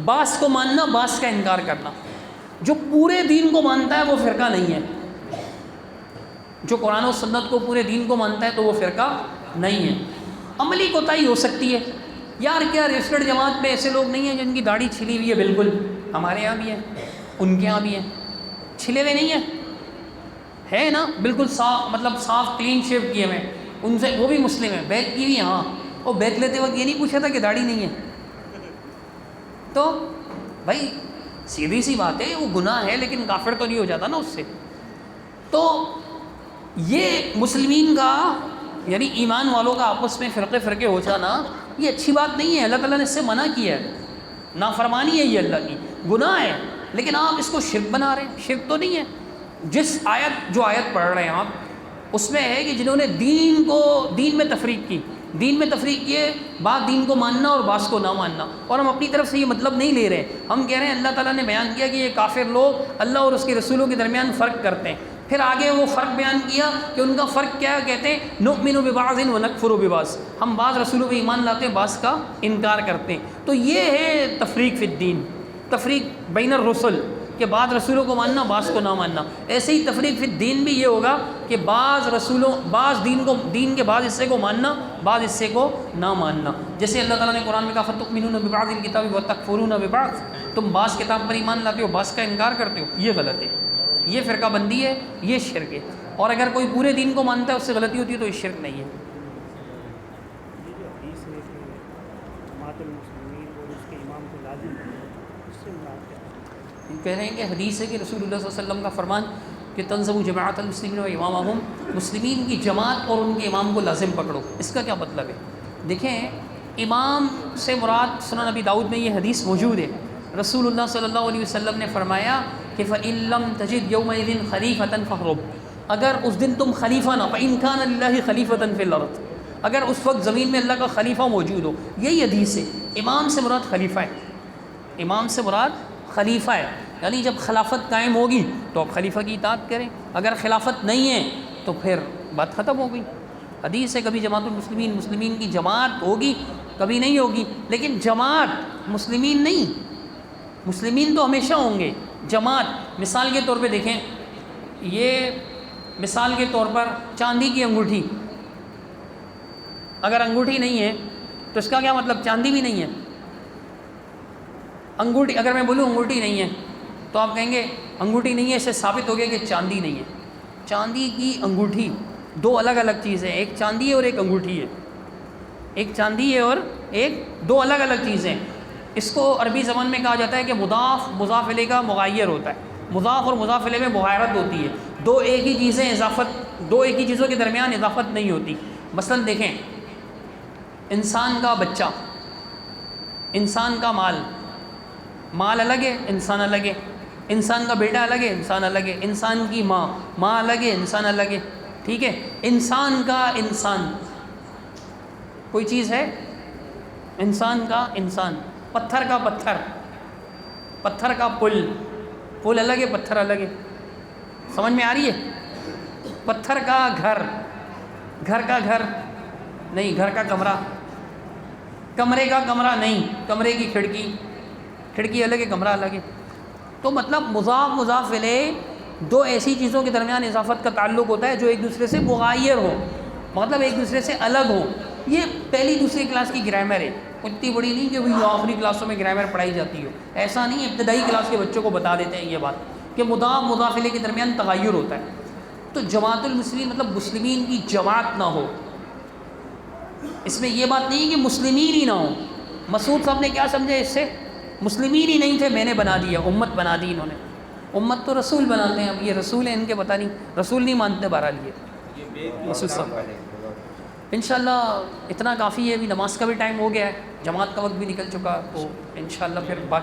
بعض کو ماننا، بعض کا انکار کرنا. جو پورے دین کو مانتا ہے وہ فرقہ نہیں ہے، جو قرآن و سنت کو پورے دین کو مانتا ہے تو وہ فرقہ نہیں ہے. عملی کوتاہی ہو سکتی ہے، یار کیا ریسٹرڈ جماعت میں ایسے لوگ نہیں ہیں جن کی داڑھی چھلی ہوئی ہے؟ بالکل، ہمارے یہاں بھی ہے، ان کے یہاں بھی ہیں، چھلے ہوئے نہیں ہیں، ہے نا، بالکل صاف، مطلب صاف کلین شیو کیے ہوئے. ان سے وہ بھی مسلم ہیں، بیت کی ہوئی. ہاں، اور بیت لیتے وقت یہ نہیں پوچھا تھا کہ داڑھی نہیں ہے. تو بھائی سیدھی سی بات ہے، وہ گناہ ہے لیکن کافر تو نہیں ہو جاتا نا اس سے. تو یہ مسلمین کا، یعنی ایمان والوں کا آپس میں فرقے ہو جانا یہ اچھی بات نہیں ہے. اللہ تعالیٰ نے اس سے منع کیا ہے، نافرمانی ہے یہ اللہ کی، گناہ ہے. لیکن آپ اس کو شرک بنا رہے ہیں. شرک تو نہیں ہے. جو آیت پڑھ رہے ہیں آپ، اس میں ہے کہ جنہوں نے دین میں تفریق کی، کیے بعض دین کو ماننا اور بعض کو نہ ماننا. اور ہم اپنی طرف سے یہ مطلب نہیں لے رہے، ہم کہہ رہے ہیں اللہ تعالیٰ نے بیان کیا کہ یہ کافر لوگ اللہ اور اس کے رسولوں کے درمیان فرق کرتے ہیں. پھر آگے وہ فرق بیان کیا کہ ان کا فرق کیا ہے، کہتے ہیں نؤمن ببعض ونکفر ببعض، ہم بعض رسولوں پہ ایمان لاتے ہیں، بعض کا انکار کرتے ہیں. تو یہ ہے تفریق فی الدین، تفریق بین الرسل، کہ بعض رسولوں کو ماننا، بعض کو نہ ماننا. ایسے ہی تفریق فی الدین بھی یہ ہوگا کہ بعض دین کے بعض حصے کو ماننا، بعض حصے کو نہ ماننا. جیسے اللہ تعالیٰ نے قرآن میں کہا فتؤمنون ببعض الکتاب وتکفرون ببعض، تم بعض کتاب پر ایمان لاتے ہو، بعض کا انکار کرتے ہو. یہ غلط ہے، یہ فرقہ بندی ہے، یہ شرک ہے. اور اگر کوئی پورے دین کو مانتا ہے اس سے غلطی ہوتی ہے تو یہ شرک نہیں ہے. یہ جو حدیث ہے کہ جماعت المسلمین اور اس کے امام کو لازم ہے، اس سے مراد کیا ہے؟ کہہ رہے ہیں کہ حدیث ہے کہ رسول اللہ صلی اللہ علیہ وسلم کا فرمان کہ تنزم جماعت المسلمین و امامہم، مسلمین کی جماعت اور ان کے امام کو لازم پکڑو. اس کا کیا مطلب ہے؟ دیکھیں، امام سے مراد سنن نبی داؤد میں یہ حدیث موجود ہے. رسول اللہ صلی اللہ علیہ وسلم نے فرمایا کہ فَإِن لَمْ تَجِدْ يَوْمَئِذٍ خَلِيفَةً فَاحْرُبْ، اگر اس دن تم خلیفہ نہ، فَإِن كَانَ لِلَّهِ خَلِيفَةً فِي الْأَرْضِ، اگر اس وقت زمین میں اللہ کا خلیفہ موجود ہو. یہی حدیث ہے امام سے مراد خلیفہ ہے، امام سے مراد خلیفہ ہے، یعنی جب خلافت قائم ہوگی تو آپ خلیفہ کی اطاعت کریں، اگر خلافت نہیں ہے تو پھر بات ختم ہو گئی۔ حدیث ہے کبھی جماعت المسلمین، مسلمین کی جماعت ہوگی، کبھی نہیں ہوگی، لیکن جماعت مسلمین نہیں، مسلمین تو ہمیشہ ہوں گے، جماعت مثال کے طور پہ دیکھیں، یہ مثال کے طور پر چاندی کی انگوٹھی، اگر انگوٹھی نہیں ہے تو اس کا کیا مطلب چاندی بھی نہیں ہے؟ انگوٹھی اگر میں بولوں انگوٹھی نہیں ہے تو آپ کہیں گے انگوٹھی نہیں ہے، اس سے ثابت ہو گیا کہ چاندی نہیں ہے۔ چاندی کی انگوٹھی دو الگ الگ چیزیں، ایک چاندی ہے اور ایک انگوٹھی ہے، ایک چاندی ہے اور ایک دو الگ الگ چیزیں۔ اس کو عربی زبان میں کہا جاتا ہے کہ مضاف مضاف الیہ کا مغایر ہوتا ہے، مضاف اور مضاف الیہ میں مغایرت ہوتی ہے، دو ایک ہی چیزیں اضافت، دو ایک ہی چیزوں کے درمیان اضافت نہیں ہوتی۔ مثلا دیکھیں، انسان کا بچہ، انسان کا مال، مال الگ ہے انسان الگ ہے، انسان کا بیٹا الگ ہے انسان الگ ہے، انسان کی ماں، ماں الگ ہے انسان الگ ہے، ٹھیک ہے؟ انسان کا انسان کوئی چیز ہے، انسان کا انسان، پتھر کا پتھر، پتھر کا پل، پل الگ ہے پتھر الگ ہے، سمجھ میں آ رہی ہے؟ پتھر کا گھر، گھر کا گھر نہیں، گھر کا کمرہ، کمرے کا کمرہ نہیں، کمرے کی کھڑکی، کھڑکی الگ ہے کمرہ الگ ہے۔ تو مطلب مضاف مضاف الیہ دو ایسی چیزوں کے درمیان اضافت کا تعلق ہوتا ہے جو ایک دوسرے سے مغایر ہوں، مطلب ایک دوسرے سے الگ ہوں۔ یہ پہلی دوسری کلاس کی گرامر ہے، اتنی بڑی نہیں کہ وہی آخری کلاسوں میں گرامر پڑھائی جاتی ہو، ایسا نہیں، ابتدائی کلاس کے بچوں کو بتا دیتے ہیں یہ بات کہ مضاف مضاف الیہ کے درمیان تغیر ہوتا ہے۔ تو جماعت المسلمین مطلب مسلمین کی جماعت نہ ہو، اس میں یہ بات نہیں کہ مسلمین ہی نہ ہوں۔ مسعود صاحب نے کیا سمجھا اس سے؟ مسلمین ہی نہیں تھے، میں نے بنا دیا، امت بنا دی انہوں نے۔ امت تو رسول بناتے ہیں، اب یہ رسول ہیں ان کے پتہ نہیں، رسول نہیں مانتے بہرحال یہ مسعود صاحب۔ انشاءاللہ اتنا کافی ہے، ابھی نماز کا بھی ٹائم ہو گیا ہے، جماعت کا وقت بھی نکل چکا، تو انشاءاللہ پھر باقی